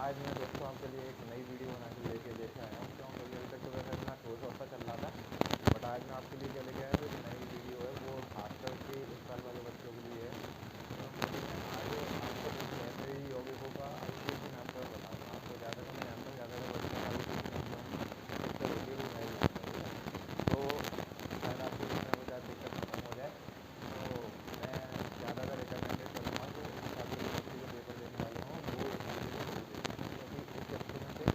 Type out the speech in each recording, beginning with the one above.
आज मैं दोस्तों आपके लिए एक नई वीडियो बना के लेके आया हूँ। क्यों? क्योंकि अभी तक तो वैसे इतना ठोस सा चल रहा था, बट आज मैं आपके लिए क्या लेके आया हूँ, एक नई वीडियो है। वो खास करके इस साल वाले बच्चों के लिए है। आज आपको देखिए ऐसे ही यौगिकों का IUPAC नाम पर बताऊँगा आपको। ज़्यादा तो नहीं जानता, ज़्यादातर बच्चों को IUPAC नाम पर दिक्कत होती है, वो मैं भी जानता हूँ, ठीक है। तो शायद आपको इसमें वो ज़्यादा दिक्कत खत्म हो जाए। तो मैं ज़्यादातर रिकमेंडेड करूँगा कि इस साल के जो बच्चे जो पेपर देने वाले हों वो इस वीडियो को जरूर देखें, क्योंकि इस बच्चों में से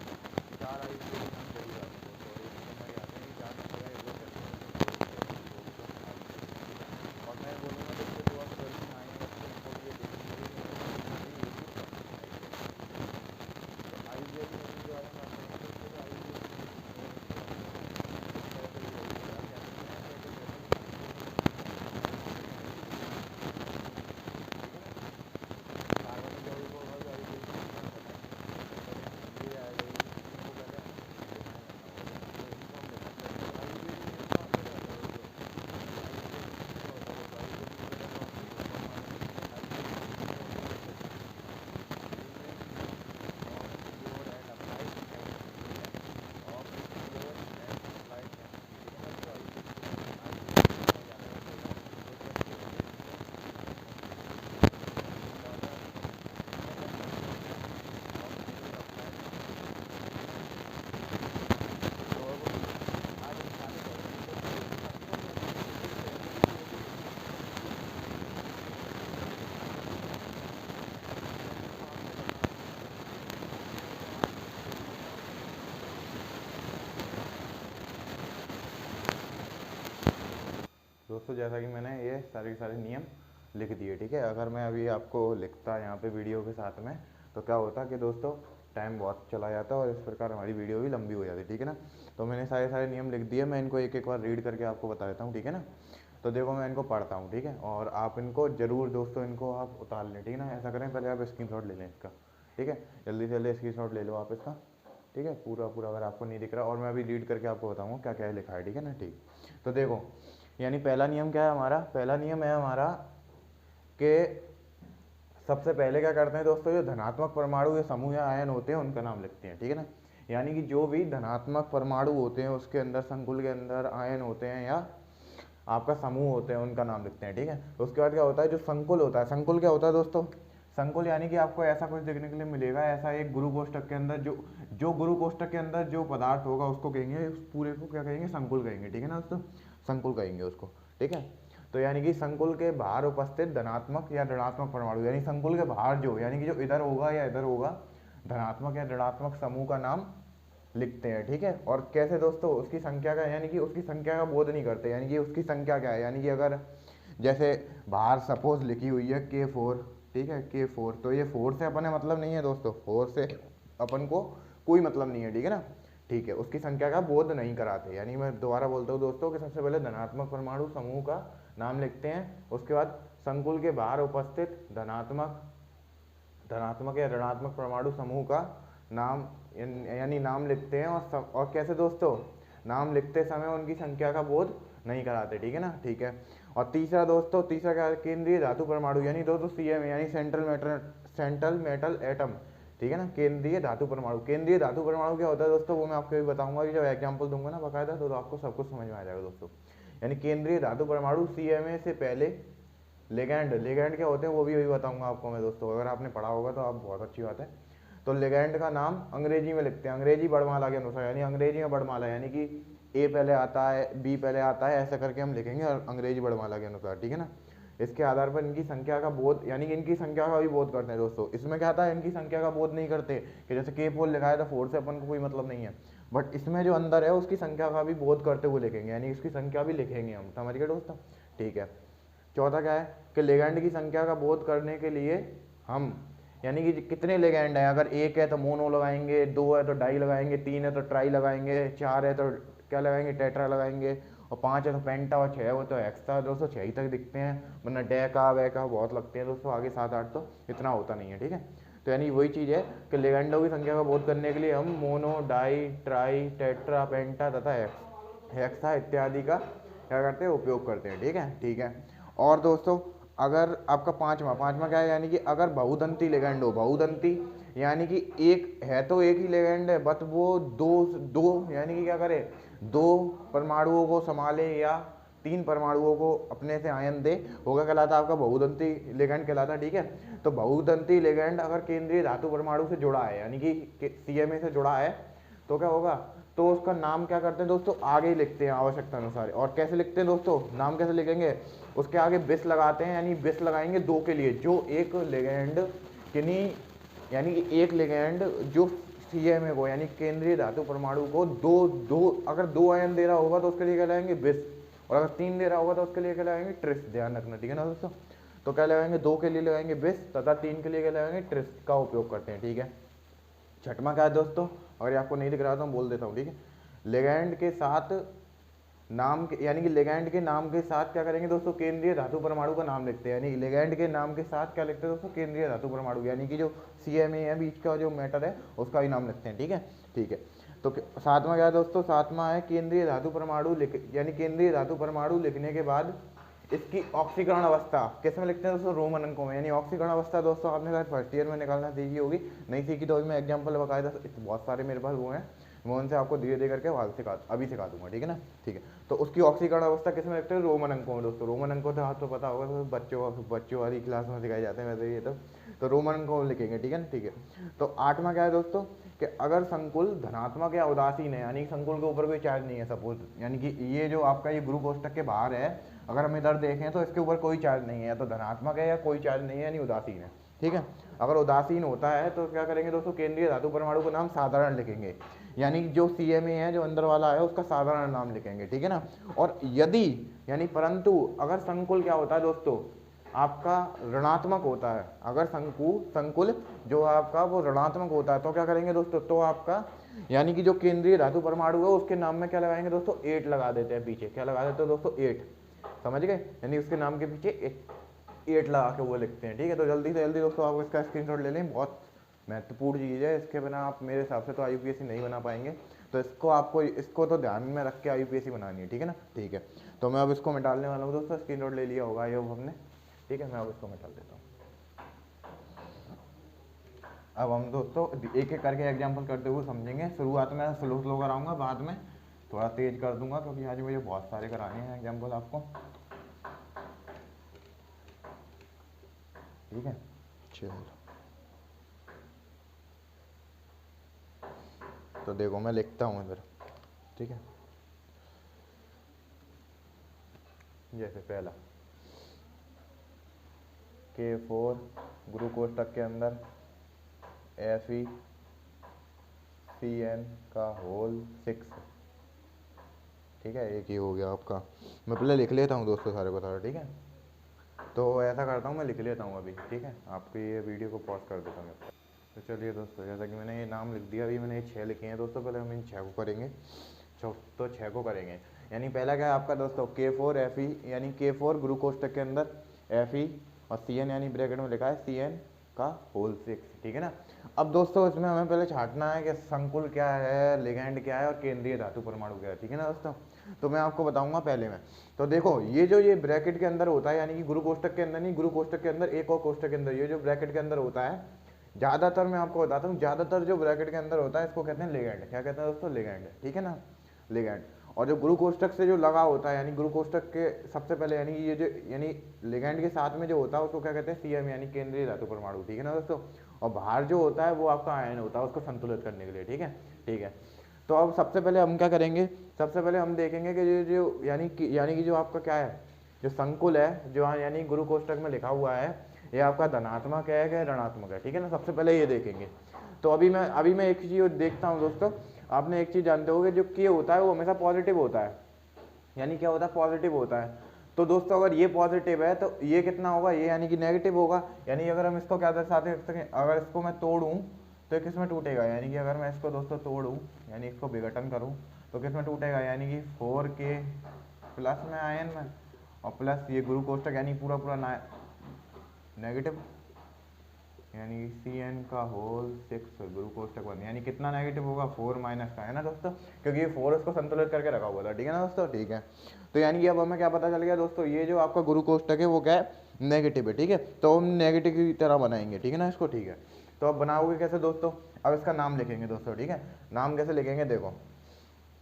4 IUPAC नाम जरूर आते हैं दोस्तों। और 1 नंबर आते हैं कि 4 नंबर है वो चलते हैं दोस्तों यौगिकों में IUPAC में, ठीक है। और मैं बोलूँगा दोस्तों जो आप 12th में आए हैं बच्चे उनको भी ये देखनी चाहिए, क्योंकि हमारी एक ही प्रॉब्लम है IUPAC की, ठीक है। तो IUPAC में के बारे में बात करेंगे दोस्तों। तो IUPAC में इस तरह से ये यौगिक बताए जाते हैं कि अगर जैसे कि संकुल में कार्बनिक यौगिक होते हैं तो कार्बनिक यौगिक होते हैं, ठीक है ना। कार्बनिक यौगिकों का भी IUPAC में नाम बताएंगे। तो पहले ये आएगा, इनको पहले हमें डिफाइन करना होगा दोस्तों। तो इनको हम डिफाइन करेंगे। तो IUPAC में इसका मतलब क्या होता है दोस्तों? IUPAC में क्या होता है दोस्तों? IUPAC की पहले तो आपको फुल फॉर्म मालूम है, ठीक है। IUPAC का मतलब होता है दोस्तों unit of pure and applied chemistry, ठीक है। Of pure and applied chemistry, ठीक है ना दोस्तों। IUPAC में क्या ज़्यादा यूज होगा? कुछ बच्चे होते हैं जिनमें ज़्यादा समझ नहीं आती है, ठीक है। ऑफ प्योर अप्लाइड केमिस्ट्री, तो अब आज हम सारे पढ़ेंगे दोस्तों कि संकुल यानी कि सबसे पहले जो यौगिक होते हैं संकुल यानी कि पहले तो आपको बताना होगा कि 5 यौगिकों का नाम बताना होगा दोस्तों, ठीक है। दोस्तों जैसा कि मैंने ये सारे नियम लिख दिए, ठीक है। अगर मैं अभी आपको लिखता यहाँ पे वीडियो के साथ में तो क्या होता कि दोस्तों टाइम बहुत चला जाता और इस प्रकार हमारी वीडियो भी लंबी हो जाती, ठीक है ना। तो मैंने सारे नियम लिख दिए, मैं इनको एक एक बार रीड करके आपको बता देता हूँ, ठीक है ना। तो देखो मैं इनको पढ़ता हूँ, ठीक है। और आप इनको ज़रूर दोस्तों इनको आप उतार लें, ठीक है ना। ऐसा करें पहले आप स्क्रीनशॉट ले लें इसका, ठीक है। जल्दी से जल्दी स्क्रीनशॉट ले लो आप इसका, ठीक है। पूरा अगर आपको नहीं दिख रहा, और मैं अभी रीड करके आपको बताऊँगा क्या क्या लिखा है, ठीक है ना। ठीक, तो देखो यानी पहला नियम क्या है हमारा? पहला नियम है हमारा कि सबसे पहले क्या करते हैं दोस्तों, जो धनात्मक परमाणु या समूह या आयन होते हैं उनका नाम लिखते हैं, ठीक है ना। यानी कि जो भी धनात्मक परमाणु होते हैं उसके अंदर, संकुल के अंदर आयन होते हैं या आपका समूह होते हैं उनका नाम लिखते हैं, ठीक है। तो उसके बाद क्या होता है, जो संकुल होता है, संकुल क्या होता है दोस्तों? संकुल यानी कि आपको ऐसा कुछ देखने के लिए मिलेगा, ऐसा एक गुरु कोष्ठक के अंदर जो जो गुरु कोष्ठक के अंदर जो पदार्थ होगा उसको कहेंगे, उस पूरे को क्या कहेंगे? संकुल कहेंगे, ठीक है ना दोस्तों। संकुल कहेंगे उसको, ठीक है। तो यानी कि संकुल के बाहर उपस्थित धनात्मक या ऋणात्मक परमाणु, यानी संकुल के बाहर जो, यानी कि जो इधर होगा या इधर होगा, धनात्मक या ऋणात्मक समूह का नाम लिखते हैं, ठीक है। और कैसे दोस्तों? उसकी संख्या का, यानी कि उसकी संख्या का बोध नहीं करते, यानी कि उसकी संख्या क्या है, यानी कि अगर जैसे बाहर सपोज लिखी हुई है K4, ठीक है, K4, तो ये 4 से अपने मतलब नहीं है दोस्तों, 4 से अपन को कोई मतलब नहीं है, ठीक है ना। ठीक है, उसकी संख्या का बोध नहीं कराते। यानी मैं दोबारा बोलता हूँ दोस्तों कि सबसे पहले धनात्मक परमाणु समूह का नाम लिखते हैं, उसके बाद संकुल के बाहर उपस्थित धनात्मक या ऋणात्मक परमाणु समूह का नाम यानी नाम लिखते हैं। और कैसे दोस्तों? नाम लिखते समय उनकी संख्या का बोध नहीं कराते, ठीक है ना। ठीक है। और तीसरा दोस्तों, तीसरा क्या है? केंद्रीय धातु परमाणु, यानी दोस्तों CM यानी सेंट्रल मेटल एटम, ठीक है ना। केंद्रीय धातु परमाणु, केंद्रीय धातु परमाणु क्या होता है दोस्तों? वो मैं आपको भी बताऊंगा कि जब एग्जाम्पल दूंगा ना बाकायदा, तो आपको सब कुछ समझ में आ जाएगा दोस्तों। यानी केंद्रीय धातु परमाणु CMA से पहले लेगैंड क्या होते हैं वो भी वही बताऊंगा आपको मैं दोस्तों। अगर आपने पढ़ा होगा तो आप बहुत अच्छी बात है। तो लेगैंड का नाम अंग्रेजी में लिखते हैं, अंग्रेजी वर्णमाला के अनुसार, यानी अंग्रेजी में वर्णमाला, यानी कि A पहले आता है, B पहले आता है, ऐसा करके हम लिखेंगे और अंग्रेजी वर्णमाला के अनुसार, ठीक है ना। इसके आधार पर इनकी संख्या का बोध, यानी कि इनकी संख्या का भी बोध करते हैं दोस्तों। इसमें क्या था, इनकी संख्या का बोध नहीं करते कि जैसे K4 लिखा है तो 4 से अपन को कोई मतलब नहीं है, बट इसमें जो अंदर है उसकी संख्या का भी बोध करते हुए लिखेंगे, यानी इसकी संख्या भी लिखेंगे हम, समझ गए दोस्तों। ठीक है। चौथा क्या है कि लेगैंड की संख्या का बोध करने के लिए हम, यानी कि कितने लेगैंड है, अगर 1 है तो मोनो लगाएंगे, 2 है तो डाई लगाएंगे, 3 है तो ट्राई लगाएंगे, 4 है तो क्या लगाएंगे? टेट्रा लगाएंगे, और 5 है तो पेंटा, और 6 हो तो एक्स्ट्रा। दोस्तों 6 ही तक दिखते हैं, वरना डेका वैका बहुत लगते हैं दोस्तों, आगे 7 8 तो इतना होता नहीं है, ठीक है। तो यानी वही चीज़ है कि लेगैंडों की संख्या का बोध करने के लिए हम मोनो, डाई, ट्राई, टेट्रा, पेंटा तथा हेक्सा इत्यादि का क्या करते हैं? उपयोग करते हैं, ठीक है। ठीक है। और दोस्तों अगर आपका पांचवा क्या है, यानी कि अगर बहुदंती लेगैंड हो, बहुदंती यानी कि एक है तो एक ही लिगेंड है, बट वो दो दो यानी कि क्या करे, दो परमाणुओं को संभाले या तीन परमाणुओं को अपने से आयन दे, होगा कहलाता आपका बहुदंती लिगेंड कहलाता। ठीक है, तो बहुदंती लिगेंड अगर केंद्रीय धातु परमाणु से जुड़ा है यानी कि CMA से जुड़ा है तो क्या होगा, तो उसका नाम क्या करते हैं दोस्तों, आगे ही लिखते हैं आवश्यकता अनुसार। और कैसे लिखते हैं दोस्तों, नाम कैसे लिखेंगे, उसके आगे बिस लगाते हैं, यानी बिस लगाएंगे दो के लिए, जो एक लिगेंड यानी कि एक लिगेंड जो CMA को यानी केंद्रीय धातु परमाणु को दो दो अगर दो आयन दे रहा होगा तो उसके लिए क्या लगाएंगे बिस, और अगर तीन दे रहा होगा तो उसके लिए क्या लगाएंगे ट्रिस। ध्यान रखना, ठीक है ना दोस्तों। तो क्या लगाएंगे, दो के लिए लगाएंगे बिस तथा तीन के लिए क्या लगाएंगे ट्रिस का उपयोग करते हैं। ठीक है, छठवां क्या है दोस्तों, अगर आपको नहीं दिख रहा तो मैं बोल देता हूँ। ठीक है, लिगेंड के साथ नाम के यानी कि लिगेंड के नाम के साथ क्या करेंगे दोस्तों, केंद्रीय धातु परमाणु का नाम लिखते हैं। यानी लिगेंड के नाम के साथ क्या लिखते हैं दोस्तों, केंद्रीय धातु परमाणु, यानी कि जो CMA है बीच का जो मैटर है उसका ही नाम लिखते हैं। ठीक है, ठीक है। तो सातवां क्या है दोस्तों, सातवां है केंद्रीय धातु परमाणु यानी केंद्रीय धातु परमाणु लिखने के बाद इसकी ऑक्सीकरण अवस्था किस में लिखते हैं दोस्तों, रोमन अंकों में। यानी ऑक्सीकरण अवस्था दोस्तों आपने शायद फर्स्ट ईयर में निकालना सीखी होगी, नहीं सीखी तो अभी मैं एग्जाम्पल बकायदा बहुत सारे मेरे पास वो हैं, मैं उनसे आपको धीरे धीरे करके अभी सिखा दूंगा। ठीक है ना, ठीक है। तो उसकी ऑक्सीकरण अवस्था किस में लिखते हैं, रोमन अंकों में दोस्तों। रोमन अंकों तो आपको पता होगा, तो बच्चों वाली क्लास में सिखाए जाते हैं वैसे ये तो रोमन अंकों में लिखेंगे। ठीक है ना, ठीक है। तो आठवां क्या है दोस्तों, कि अगर संकुल धनात्मक या उदासीन है, यानी संकुल के ऊपर कोई चार्ज नहीं है सपोज, यानी कि ये जो आपका ये गुरु कोष्ठक के बाहर है, अगर हम इधर देखें तो इसके ऊपर कोई चार्ज नहीं है, या तो धनात्मक है या कोई चार्ज नहीं है, यानी उदासीन है। ठीक है, अगर उदासीन होता है तो क्या करेंगे दोस्तों, केंद्रीय धातु परमाणु का नाम साधारण लिखेंगे, यानी जो CMA है जो अंदर वाला है उसका साधारण नाम लिखेंगे। ठीक है ना, और यदि यानी परंतु अगर संकुल क्या होता है दोस्तों, आपका ऋणात्मक होता है, अगर संकुल जो आपका वो ऋणात्मक होता है तो क्या करेंगे दोस्तों, तो आपका यानी कि जो केंद्रीय धातु परमाणु है उसके नाम में क्या लगाएंगे दोस्तों, 8 लगा देते हैं पीछे। क्या लगा देते हैं दोस्तों, 8, समझ गए, यानी उसके नाम के पीछे 8 लगा के वो लिखते हैं। ठीक है, तो जल्दी से जल्दी दोस्तों आप इसका स्क्रीनशॉट ले लें, बहुत महत्वपूर्ण चीज़ है, इसके बिना आप मेरे हिसाब से तो IUPAC नहीं बना पाएंगे, तो इसको तो ध्यान में रख के IUPAC बनानी है। ठीक है ना, ठीक है। तो मैं अब इसको मिटाने वाला हूँ दोस्तों, स्क्रीनशॉट ले लिया होगा ये हमने। ठीक है, मैं अब इसको मिटा देता हूँ। अब हम दोस्तों एक एक करके एग्जाम्पल करते हुए समझेंगे। शुरुआत में स्लो कराऊंगा, बाद में थोड़ा तेज कर दूंगा, क्योंकि आज मुझे बहुत सारे कराने हैं एग्जाम्पल आपको। ठीक है, चलो तो देखो मैं लिखता हूँ इधर। ठीक है, जैसे पहला K4 गुरु कोष्ठक के अंदर FeCN का होल 6। ठीक है, एक ही हो गया आपका। मैं पहले लिख लेता हूँ दोस्तों सारे को सारे। ठीक है, तो ऐसा करता हूँ मैं लिख लेता हूँ अभी। ठीक है, आपकी ये वीडियो को पॉज कर देता हूँ। तो चलिए दोस्तों, जैसा कि मैंने ये नाम लिख दिया, अभी मैंने ये 6 लिखे हैं दोस्तों। पहले हम इन 6 को करेंगे, तो 6 को करेंगे। यानी पहला क्या है आपका दोस्तों, K4 Fe, यानी K4 गुरु कोष्ठक के अंदर Fe और CN यानी ब्रैकेट में लिखा है CN का होल 6। ठीक है ना। अब दोस्तों इसमें हमें पहले छांटना है कि संकुल क्या है, लिगेंड क्या है और केंद्रीय धातु परमाणु क्या है। ठीक है ना दोस्तों, तो मैं आपको बताऊंगा पहले में। तो देखो ये ब्रैकेट के अंदर होता है, यानी कि गुरु कोष्ठक के अंदर नहीं, गुरु कोष्ठक के अंदर एक और कोष्ठक के अंदर, ये जो ब्रैकेट के अंदर होता है, ज़्यादातर मैं आपको बताता हूँ, ज़्यादातर जो ब्रैकेट के अंदर होता है इसको कहते हैं लिगेंड। क्या कहते हैं दोस्तों, लिगेंड। ठीक है ना, लिगेंड। और जो गुरु कोष्ठक से जो लगा होता है, यानी गुरु कोष्ठक के सबसे पहले यानी ये जो यानी लिगेंड के साथ में जो होता है उसको क्या कहते हैं, CM यानी केंद्रीय धातु परमाणु। ठीक है ना दोस्तों, और बाहर जो होता है वो आपका आयन होता है, उसको संतुलित करने के लिए। ठीक है, ठीक है। तो अब सबसे पहले हम क्या करेंगे, सबसे पहले हम देखेंगे कि जो यानी कि जो आपका क्या है, जो संकुल है, जो यानी गुरु कोष्ठक में लिखा हुआ है, ये आपका धनात्मक है या ऋणात्मक है। ठीक है ना, सबसे पहले ये देखेंगे। तो अभी मैं एक चीज़ देखता हूँ दोस्तों, आपने एक चीज़ जानते होगे, जो K होता है वो हमेशा पॉजिटिव होता है, यानी क्या होता है, पॉजिटिव होता है। तो दोस्तों अगर ये पॉजिटिव है तो ये कितना होगा, ये यानी कि नेगेटिव होगा। यानी अगर हम इसको क्या दर्शाते हैं, अगर इसको मैं तोड़ूँ तो किस में टूटेगा, यानी कि अगर मैं इसको दोस्तों तोड़ूँ, यानी इसको विघटन करूँ तो किस में टूटेगा, यानी कि 4K प्लस में आयन में, और प्लस ये गुरु कोष्ठक यानी पूरा नेगेटिव, यानी CN का होल 6 गुरु कोष्ठक 1, यानी कितना नेगेटिव होगा, 4 माइनस का, है ना दोस्तों, क्योंकि ये 4 उसको संतुलित करके रखा हुआ था। ठीक है ना दोस्तों, ठीक है। तो यानी कि अब हमें क्या पता चल गया दोस्तों, ये जो आपका गुरु कोष्ठक है वो क्या है, नेगेटिव है। ठीक है, तो हम नेगेटिव की तरह बनाएंगे। ठीक है ना इसको, ठीक है। तो अब बनाओगे कैसे दोस्तों, अब इसका नाम लिखेंगे दोस्तों, ठीक है। नाम कैसे लिखेंगे, देखो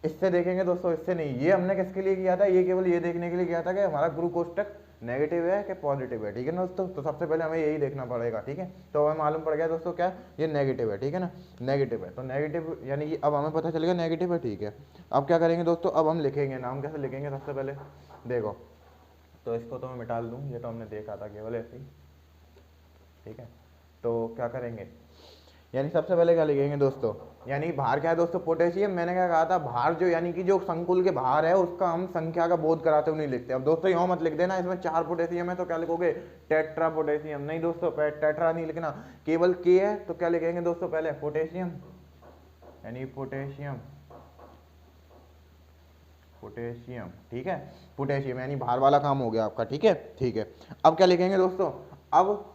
इससे देखेंगे दोस्तों, इससे नहीं, ये हमने किसके लिए किया था, ये केवल ये देखने के लिए किया था कि हमारा गुरु कोष्टक नेगेटिव है कि पॉजिटिव है, ठीक है ना दोस्तों। तो सबसे पहले हमें यही देखना पड़ेगा, ठीक है। तो हमें मालूम पड़ गया दोस्तों क्या, ये नेगेटिव है, ठीक है ना, नेगेटिव है। तो नेगेटिव यानी कि अब हमें पता चल गया नेगेटिव है, ठीक है। अब क्या करेंगे दोस्तों, अब हम लिखेंगे नाम, कैसे लिखेंगे सबसे पहले, देखो तो इसको तो मैं मिटा दूँ, ये तो हमने देखा था केवल ऐसे ही, ठीक है। तो क्या करेंगे, यानी सबसे पहले क्या लिखेंगे दोस्तों, यानी भार क्या है दोस्तों, पोटेशियम। मैंने क्या कहा था, भार जो यानी कि जो संकुल के भार है उसका हम संख्या का बोध कराते हुए नहीं लिखते। अब दोस्तों यूँ मत लिख देना इसमें 4 पोटेशियम है तो क्या लिखोगे टेट्रा पोटेशियम, नहीं दोस्तों, टेट्रा नहीं लिखना, केवल के है तो क्या लिखेंगे दोस्तों, पहले पोटेशियम, यानी पोटेशियम, पोटेशियम, ठीक है, पोटेशियम यानी भार वाला काम हो गया आपका, ठीक है, ठीक है। अब क्या लिखेंगे दोस्तों, अब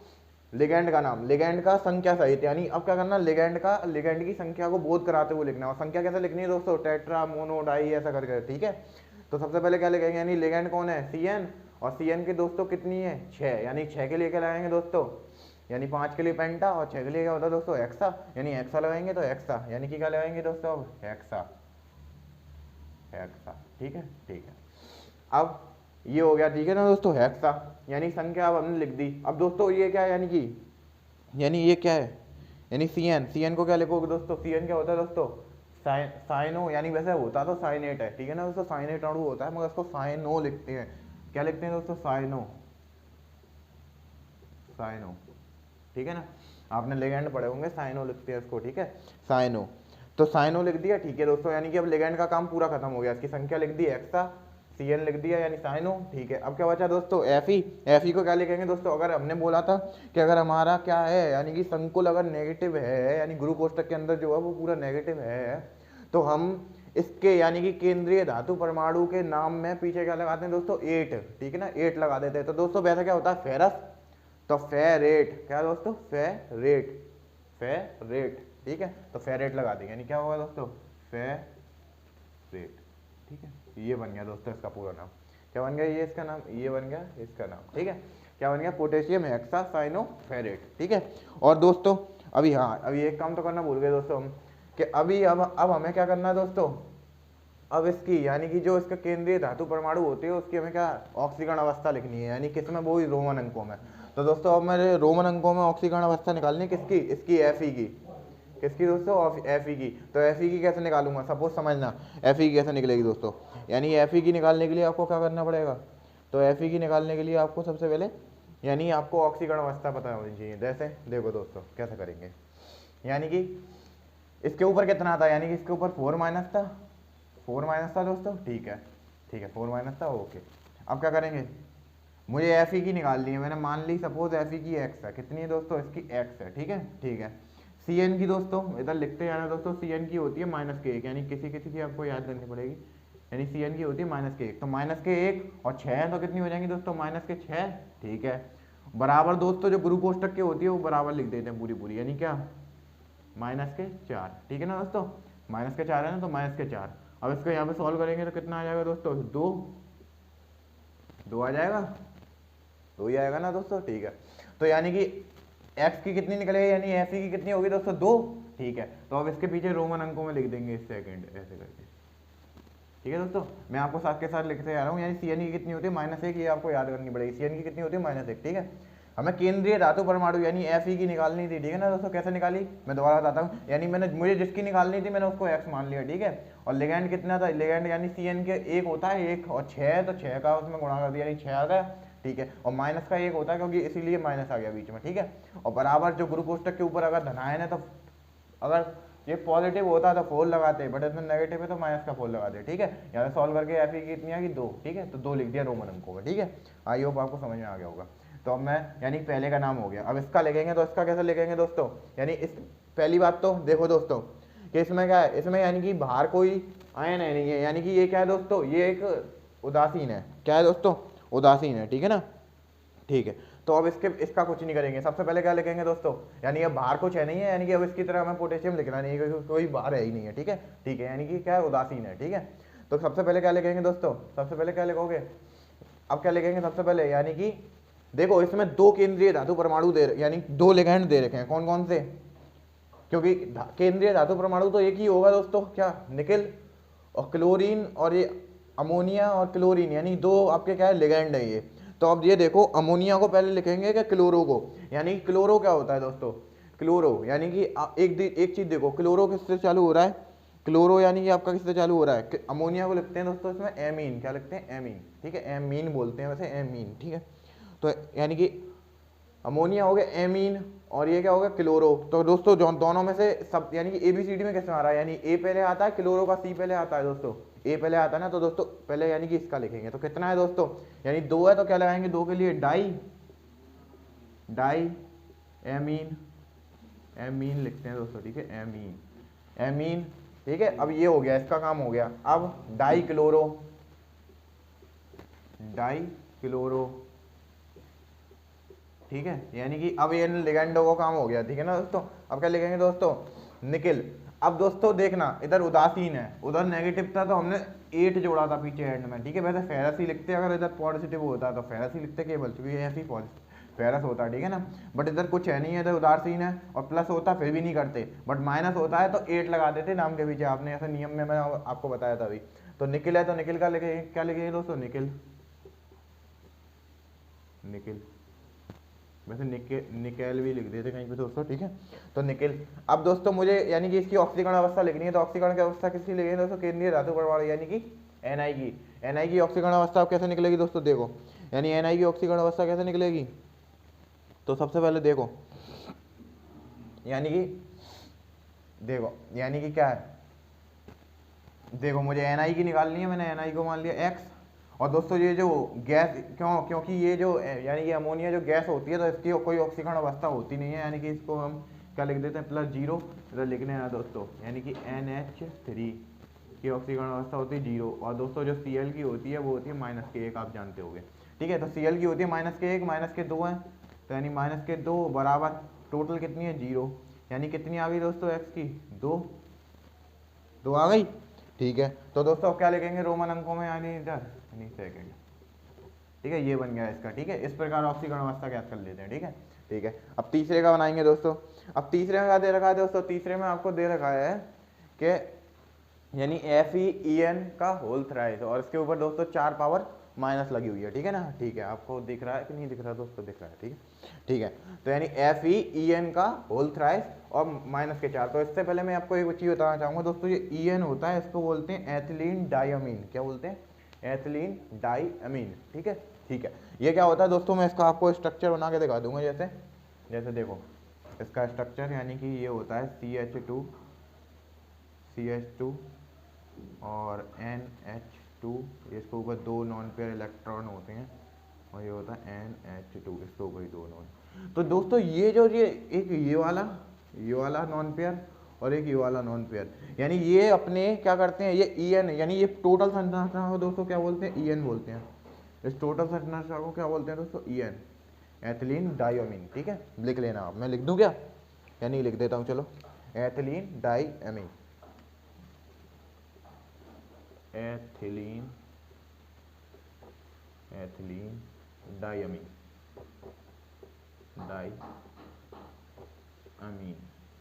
लिगैंड का नाम, लिगैंड का संख्या सहित, यानी अब क्या करना, लिगैंड की संख्या को बोध कराते हुए लिखना। और संख्या कैसे लिखनी है दोस्तों, टेट्रा मोनो डाई ऐसा करके, ठीक है। तो सबसे पहले क्या लिखेंगे, यानी लिगैंड कौन है, Cn, और Cn की दोस्तों कितनी है 6, यानी 6 के लिए क्या लगाएंगे दोस्तों, यानी 5 के लिए पेंटा और 6 के लिए क्या होता है दोस्तों हेक्सा, यानी हेक्सा लगाएंगे तो हेक्सा, यानी कि क्या लगाएंगे दोस्तों अब हेक्सा, हेक्सा, ठीक है, ठीक है। अब ये हो गया, ठीक है ना दोस्तों, हेक्सा, यानी संख्या अब हमने लिख दी। अब दोस्तों ये क्या है, यानी ये क्या है, यानी Cn को क्या लिखोगे दोस्तों, Cn क्या होता है दोस्तों, साइनो, यानी वैसे होता तो साइनेट है, ठीक है ना दोस्तों, साइनेट अणु होता है मगर उसको साइनो लिखते हैं। क्या लिखते हैं दोस्तों, साइनो, साइनो, ठीक है ना, आपने लिगैंड पढ़े होंगे, साइनो लिखते हैं उसको, ठीक है, साइनो। तो साइनो लिख दिया, ठीक है दोस्तों, यानी कि अब लिगैंड का काम पूरा खत्म हो गया, इसकी संख्या लिख दी हेक्सा, Cn लिख दिया यानी साइनो, ठीक है। अब क्या बचा दोस्तों, Fe को क्या लिखेंगे दोस्तों, अगर हमने बोला था कि अगर हमारा क्या है, यानी कि संकुल अगर नेगेटिव है, यानी गुरु कोष्टक के अंदर जो है वो पूरा नेगेटिव है, तो हम इसके यानी कि केंद्रीय धातु परमाणु के नाम में पीछे क्या लगाते हैं दोस्तों, 8, ठीक है ना, 8 लगा देते हैं। तो दोस्तों वैसा क्या होता है, फेरस, तो फेरेट, क्या दोस्तों, फेरेट, फेरेट, ठीक है। तो फेरेट लगा देंगे, यानी क्या होगा दोस्तों, फेरेट, ठीक है। ये बन गया दोस्तों इसका पूरा नाम, क्या बन गया, ये इसका नाम, ये बन गया इसका नाम, ठीक है। क्या बन गया, पोटेशियम हेक्सा साइनो फेरेट, ठीक है। और दोस्तों अभी हाँ, अभी एक काम तो करना भूल गए दोस्तों हम, कि अभी अब हमें क्या करना है दोस्तों, अब इसकी यानी कि जो इसका केंद्रीय धातु परमाणु होती है उसकी हमें क्या ऑक्सीकरण अवस्था लिखनी है, यानी किसमें, वो रोमन अंकों में। तो दोस्तों अब मेरे रोमन अंकों में ऑक्सीकरण अवस्था निकालनी है किसकी, इसकी Fe की, किसकी दोस्तों, Fe की। तो Fe की कैसे निकालूंगा, सपोज समझना Fe की कैसे निकलेगी दोस्तों, यानी Fe की निकालने के लिए आपको क्या करना पड़ेगा, तो Fe की निकालने के लिए आपको सबसे पहले यानी आपको ऑक्सीकरण अवस्था पता होनी चाहिए। जैसे देखो दोस्तों कैसे करेंगे, यानी कि इसके ऊपर कितना था, यानी कि इसके ऊपर 4 माइनस था, 4 माइनस था दोस्तों, ठीक है, ठीक है, 4 माइनस था, ओके। अब क्या करेंगे, मुझे Fe की निकालनी है, मैंने मान ली सपोज Fe की x है, कितनी है दोस्तों, इसकी x है, ठीक है, ठीक है। Cn की दोस्तों इधर लिखते जाना दोस्तों, Cn की होती है -1, यानी किसी की आपको याद करनी पड़ेगी, यानी Cn की होती है -1, तो -1 और 6 तो कितनी हो जाएंगी दोस्तों, -6, ठीक है, बराबर दोस्तों जो गुरु कोष्टक की होती है वो बराबर लिख देते हैं पूरी, यानी क्या -4, ठीक है ना दोस्तों, -4 है ना, तो -4। अब इसको यहाँ पे सॉल्व करेंगे तो कितना आ जाएगा दोस्तों, 2 आ जाएगा, 2 ही आएगा ना दोस्तों, ठीक है। तो यानी कि x की कितनी निकलेगी, यानी Fe की कितनी होगी दोस्तों, 2, ठीक है। तो अब इसके पीछे रोमन अंकों में लिख देंगे सेकंड ऐसे करके, ठीक है दोस्तों। मैं आपको साथ के साथ लिखते जा रहा हूँ, यानी Cn की कितनी होती है -1, ये आपको याद करनी पड़ेगी, Cn की कितनी होती है -1, ठीक है। हमें केंद्रीय धातु परमाणु यानी Fe की निकालनी थी, ठीक है ना दोस्तों। कैसे निकाली, मैं दोबारा बताता हूँ, यानी मुझे जिसकी निकालनी थी मैंने उसको x मान लिया, ठीक है। और लिगैंड कितना था, लिगैंड यानी Cn के 1 होता है 1 और 6, तो 6 का उसमें गुणा कर दिया, यानी 6 आ गया, ठीक है। और माइनस का 1 होता है क्योंकि इसीलिए माइनस आ गया बीच में, ठीक है। और बराबर जो गुरु कोष्टक के ऊपर अगर धनायन है तो अगर ये पॉजिटिव होता है तो 4 लगाते, बट इसमें नेगेटिव है तो माइनस का 4 लगाते, ठीक है। यहाँ सॉल्व करके Fe की कितनी आ गई, 2, ठीक है। तो 2 लिख दिया रोमन अंकों में, ठीक है। आई होप आपको समझ में आ गया होगा। तो अब मैं यानी पहले का नाम हो गया, अब इसका लिखेंगे, तो इसका कैसे लिखेंगे दोस्तों, यानी इस पहली बात तो देखो दोस्तों कि इसमें क्या है, इसमें यानी कि बाहर कोई आयन है नहीं है, यानी कि ये क्या है दोस्तों, ये एक उदासीन है, क्या है दोस्तों, उदासीन है, ठीक है ना, ठीक है। तो अब इसका कुछ नहीं करेंगे, सबसे पहले क्या लिखेंगे दोस्तों, यानी अब बाहर कुछ है नहीं है, यानी कि अब इसकी तरह हमें पोटेशियम लिखना नहीं है क्योंकि कोई बाहर है ही नहीं है, ठीक है, ठीक है, यानी कि क्या है, उदासीन है, ठीक है। तो सबसे पहले क्या लिखेंगे दोस्तों, सबसे पहले क्या लिखोगे, अब क्या लिखेंगे सबसे पहले, यानी कि देखो इसमें 2 केंद्रीय धातु परमाणु यानी 2 लिगैंड दे रखे हैं, कौन कौन से, क्योंकि केंद्रीय धातु परमाणु तो एक ही होगा दोस्तों, क्या, निकेल। और क्लोरीन और ये अमोनिया और क्लोरीन यानी दो आपके क्या है, लिगेंड है ये। तो अब ये देखो अमोनिया को पहले लिखेंगे क्या, क्लोरो को, यानी क्लोरो क्या होता है दोस्तों, क्लोरो यानी कि एक चीज देखो, क्लोरो किससे चालू हो रहा है, क्लोरो यानी कि आपका किससे चालू हो रहा है, अमोनिया को लिखते हैं दोस्तों इसमें एमीन, क्या लिखते हैं, एमीन, ठीक है, एमीन बोलते हैं वैसे, एमीन, ठीक है। तो यानी कि अमोनिया हो गया एमीन और ये क्या होगा, क्लोरो। तो दोस्तों दोनों में से सब यानी कि एबीसीडी में कैसे आ रहा है, यानी ए पहले आता है, क्लोरो का सी पहले आता है दोस्तों, ए पहले आता है ना, तो दोस्तों पहले यानी कि इसका लिखेंगे। तो कितना है दोस्तों, यानी 2 है तो क्या लगाएंगे, 2 के लिए डाई एमीन, एमीन लिखते हैं दोस्तों, ठीक है, एमीन, एमीन, ठीक है। अब ये हो गया, इसका काम हो गया। अब डाई क्लोरो, ठीक है, यानी कि अब ये लिगेंडो का काम हो गया, ठीक है ना दोस्तों। अब क्या लिखेंगे दोस्तों, निकेल। अब दोस्तों देखना इधर उदासीन है, उधर नेगेटिव था तो हमने 8 जोड़ा था पीछे एंड में, ठीक है। वैसे फेरस ही लिखते, अगर इधर पॉजिटिव होता तो फेरस ही लिखते केवल, क्योंकि ऐसे ही फेरस होता है, ठीक है ना। बट इधर कुछ है नहीं है, इधर उदासीन है, और प्लस होता फिर भी नहीं करते, बट माइनस होता है तो 8 लगा देते नाम के पीछे, आपने ऐसा नियम में मैं आपको बताया था अभी। तो निकिल है तो निकिल का लिखेंगे, क्या लिखेंगे दोस्तों, निकिल, वैसे निकेल भी लिख देते कहीं पे दोस्तों, ठीक है। तो निकेल। अब दोस्तों मुझे यानी कि इसकी ऑक्सीकरण अवस्था लिखनी है, तो ऑक्सीकरण की अवस्था किसकी लिखेंगे दोस्तों, केंद्रीय धातु परमाणु यानी कि एनआई की। एनआई की ऑक्सीकरण अवस्था कैसे निकलेगी दोस्तों, देखो, यानी एनआई की ऑक्सीकरण अवस्था कैसे निकलेगी, तो सबसे पहले देखो, यानी कि देखो, यानी कि क्या है, देखो मुझे एनआई की निकालनी है, मैंने एनआई को मान लिया एक्स। और दोस्तों ये जो गैस, क्योंकि ये जो यानी कि अमोनिया जो गैस होती है तो इसकी कोई ऑक्सीकरण अवस्था होती नहीं है, यानी कि इसको हम क्या लिख देते हैं, +0, इधर लिखने हैं दोस्तों, यानी कि NH3 की ऑक्सीकरण अवस्था होती है 0। और दोस्तों जो Cl की होती है वो होती है -1, आप जानते होंगे, ठीक है। तो Cl की होती है -1, -2 है, तो यानी -2 बराबर टोटल कितनी है, 0, यानी कितनी आ गई दोस्तों एक्स की, 2 आ गई, ठीक है। तो दोस्तों क्या लिखेंगे रोमन अंकों में, यानी इधर सेकेंड, ठीक है, ये बन गया इसका, ठीक है। इस प्रकार ऑक्सीकरण अवस्था ज्ञात कर लेते हैं, ठीक है, ठीक है। अब तीसरे का बनाएंगे दोस्तों। अब तीसरे में क्या दे रखा है दोस्तों, तीसरे में आपको दे रखा है कि यानी FeEn का होल थ्राइस, और इसके ऊपर दोस्तों 4 पावर माइनस लगी हुई है, ठीक है ना, ठीक है। आपको दिख रहा है कि नहीं दिख रहा दोस्तों, दिख रहा है, ठीक है, ठीक है। तो यानी FeEn का होल थ्राइस और -4। तो इससे पहले मैं आपको एक चीज बताना चाहूंगा दोस्तों, ये EN होता है, इसको बोलते हैं एथिलीन डाइअमीन, क्या बोलते हैं, एथिलीन डाइअमीन, ठीक है, ठीक है। ये क्या होता है दोस्तों, मैं इसका आपको स्ट्रक्चर बना के दिखा दूंगा, जैसे देखो इसका स्ट्रक्चर, यानी कि ये होता है CH2 और NH2, इसके ऊपर 2 नॉन पेयर इलेक्ट्रॉन होते हैं, और ये होता है NH2, इसके ऊपर ही 2 नॉन। तो दोस्तों ये जो एक ये वाला नॉन पेयर और एक ये वाला नॉन पेयर, यानी ये अपने क्या करते हैं, ये EN, यानी ये टोटल संरचना को दोस्तों क्या बोलते हैं, EN बोलते हैं। इस टोटल संरचना को क्या बोलते हैं दोस्तों, EN, एथिलीन डाइअमीन, ठीक है। लिख लेना आप, मैं लिख दूं क्या, यानी लिख देता हूं, चलो, एथिलीन डाइअमीन, एथिलीन डाइअमीन,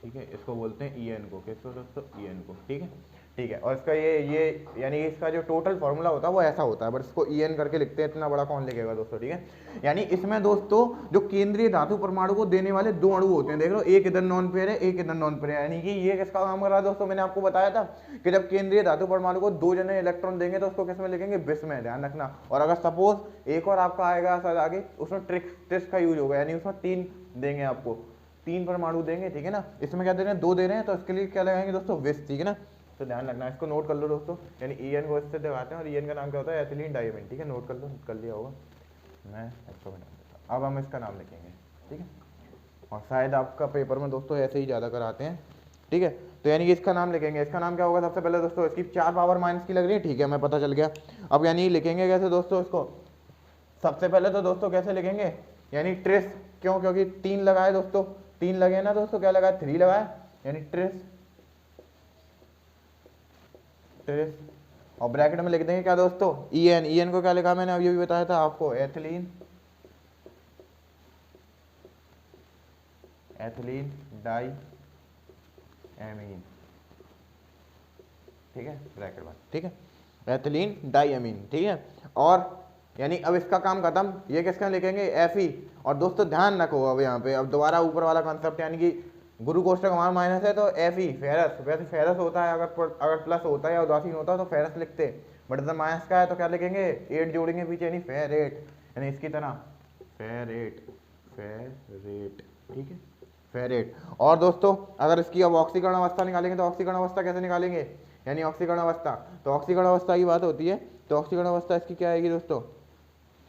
ठीक है। इसको बोलते हैं EN को, किसको दोस्तों, EN को, ठीक है, ठीक है। और इसका ये यानी इसका जो टोटल फॉर्मूला होता है वो ऐसा होता है, बट इसको EN करके लिखते हैं, इतना बड़ा कौन लिखेगा दोस्तों, ठीक है। यानी इसमें दोस्तों जो केंद्रीय धातु परमाणु को देने वाले 2 अणु होते हैं, देख लो, एक इधर नॉन पेयर है, एक इधर नॉन पेयर है, यानी कि ये किसका काम कर रहा है दोस्तों, मैंने आपको बताया था कि जब केंद्रीय धातु परमाणु को 2 जने इलेक्ट्रॉन देंगे तो उसको किस में लिखेंगे, बिस में, ध्यान रखना। और अगर सपोज एक और आपका आएगा सर आगे, उसमें ट्रिक्स का यूज होगा, यानी उसमें 3 देंगे आपको, 3 परमाणु देंगे, ठीक है ना। इसमें क्या दे रहे हैं, 2 दे रहे हैं, तो इसके लिए क्या लगाएंगे दोस्तों, विस, ठीक है ना। तो ध्यान रखना, इसको नोट कर लो दोस्तों, यानी EN को इससे दिखाते हैं, और EN का नाम क्या होता है, एथिलीन डाइअमीन, ठीक है, नोट कर लो, कर लिया होगा, मैं इसको बना देता हूं। अब हम इसका नाम लिखेंगे, ठीक है। और शायद आपका पेपर में दोस्तों ऐसे ही ज़्यादा कराते हैं, ठीक है। तो यानी कि इसका नाम लिखेंगे, इसका नाम क्या होगा, सबसे पहले दोस्तों इसकी 4 पावर माइनस की लग रही है, ठीक है, हमें पता चल गया। अब यानी लिखेंगे कैसे दोस्तों इसको, सबसे पहले तो दोस्तों कैसे लिखेंगे, यानी ट्रेस, क्यों, क्योंकि 3 लगाए दोस्तों, 3 लगे ना दोस्तों, क्या लगाए, 3 लगाए, यानी ट्रेस, और ब्रैकेट में लिख देंगे क्या दोस्तों, EN को क्या लिखा मैंने अभी भी बताया था आपको, एथिलीन डाई एमीन, ठीक है, ब्रैकेट बंद, ठीक है, एथिलीन डाइएमीन, ठीक है। और यानी अब इसका काम खत्म, ये किसका लिखेंगे Fe। और दोस्तों ध्यान रखो अब यहाँ पे, अब दोबारा ऊपर वाला कॉन्सेप्ट, यानी कि गुरु कोष्ठक हमारा माइनस है तो Fe फेरस, वैसे फेरस होता है अगर प्लस होता है या उदासीन होता है तो फेरस लिखते, बट जब माइनस का है तो क्या लिखेंगे, 8 जोड़ेंगे पीछे, यानी फेरेट, यानी इसकी तरह फेरेट, फेरेट, ठीक है, फेरेट। और दोस्तों अगर इसकी अब ऑक्सीकरण अवस्था निकालेंगे तो ऑक्सीकरण अवस्था कैसे निकालेंगे, यानी ऑक्सीकरण अवस्था, तो ऑक्सीकरण अवस्था की बात होती है, तो ऑक्सीकरण अवस्था इसकी क्या आएगी दोस्तों,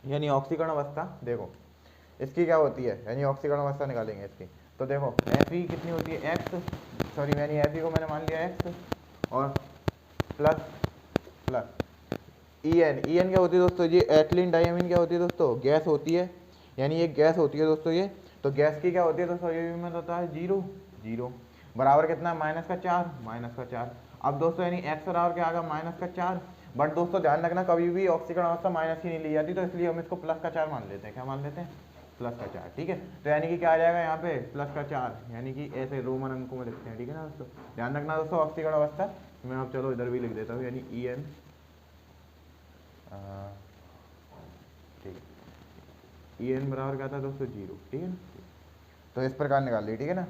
यानी ऑक्सीकरण अवस्था देखो इसकी क्या होती है, यानी ऑक्सीकरण अवस्था निकालेंगे इसकी, तो देखो Fe कितनी होती है एक्स, सॉरी यानी Fe को मैंने मान लिया एक्स, और प्लस प्लस En क्या होती है दोस्तों, ये एथिलीन डाइएमीन क्या होती है दोस्तों, गैस होती है, यानी ये गैस होती है दोस्तों ये, तो गैस की क्या होती है दोस्तों, ये भी मैं होता है 0 0 बराबर कितना है, -4। अब दोस्तों यानी एक्स बराबर क्या आ गया, -4। बट दोस्तों ध्यान रखना कभी भी ऑक्सीकरण अवस्था माइनस ही नहीं ली जाती, तो इसलिए हम इसको +4 मान लेते हैं, क्या मान लेते हैं, +4, ठीक है। तो यानी कि क्या आ जाएगा यहाँ पे +4, यानी कि ऐसे रोमन अंकों में लिखते हैं, ठीक है ना दोस्तों। ध्यान रखना दोस्तों ऑक्सीकरण अवस्था, मैं अब चलो इधर भी लिख देता हूँ, यानी En, ठीक है, En बराबर क्या था दोस्तों 0, ठीक है ना, तो इस प्रकार निकाल ली, ठीक है ना,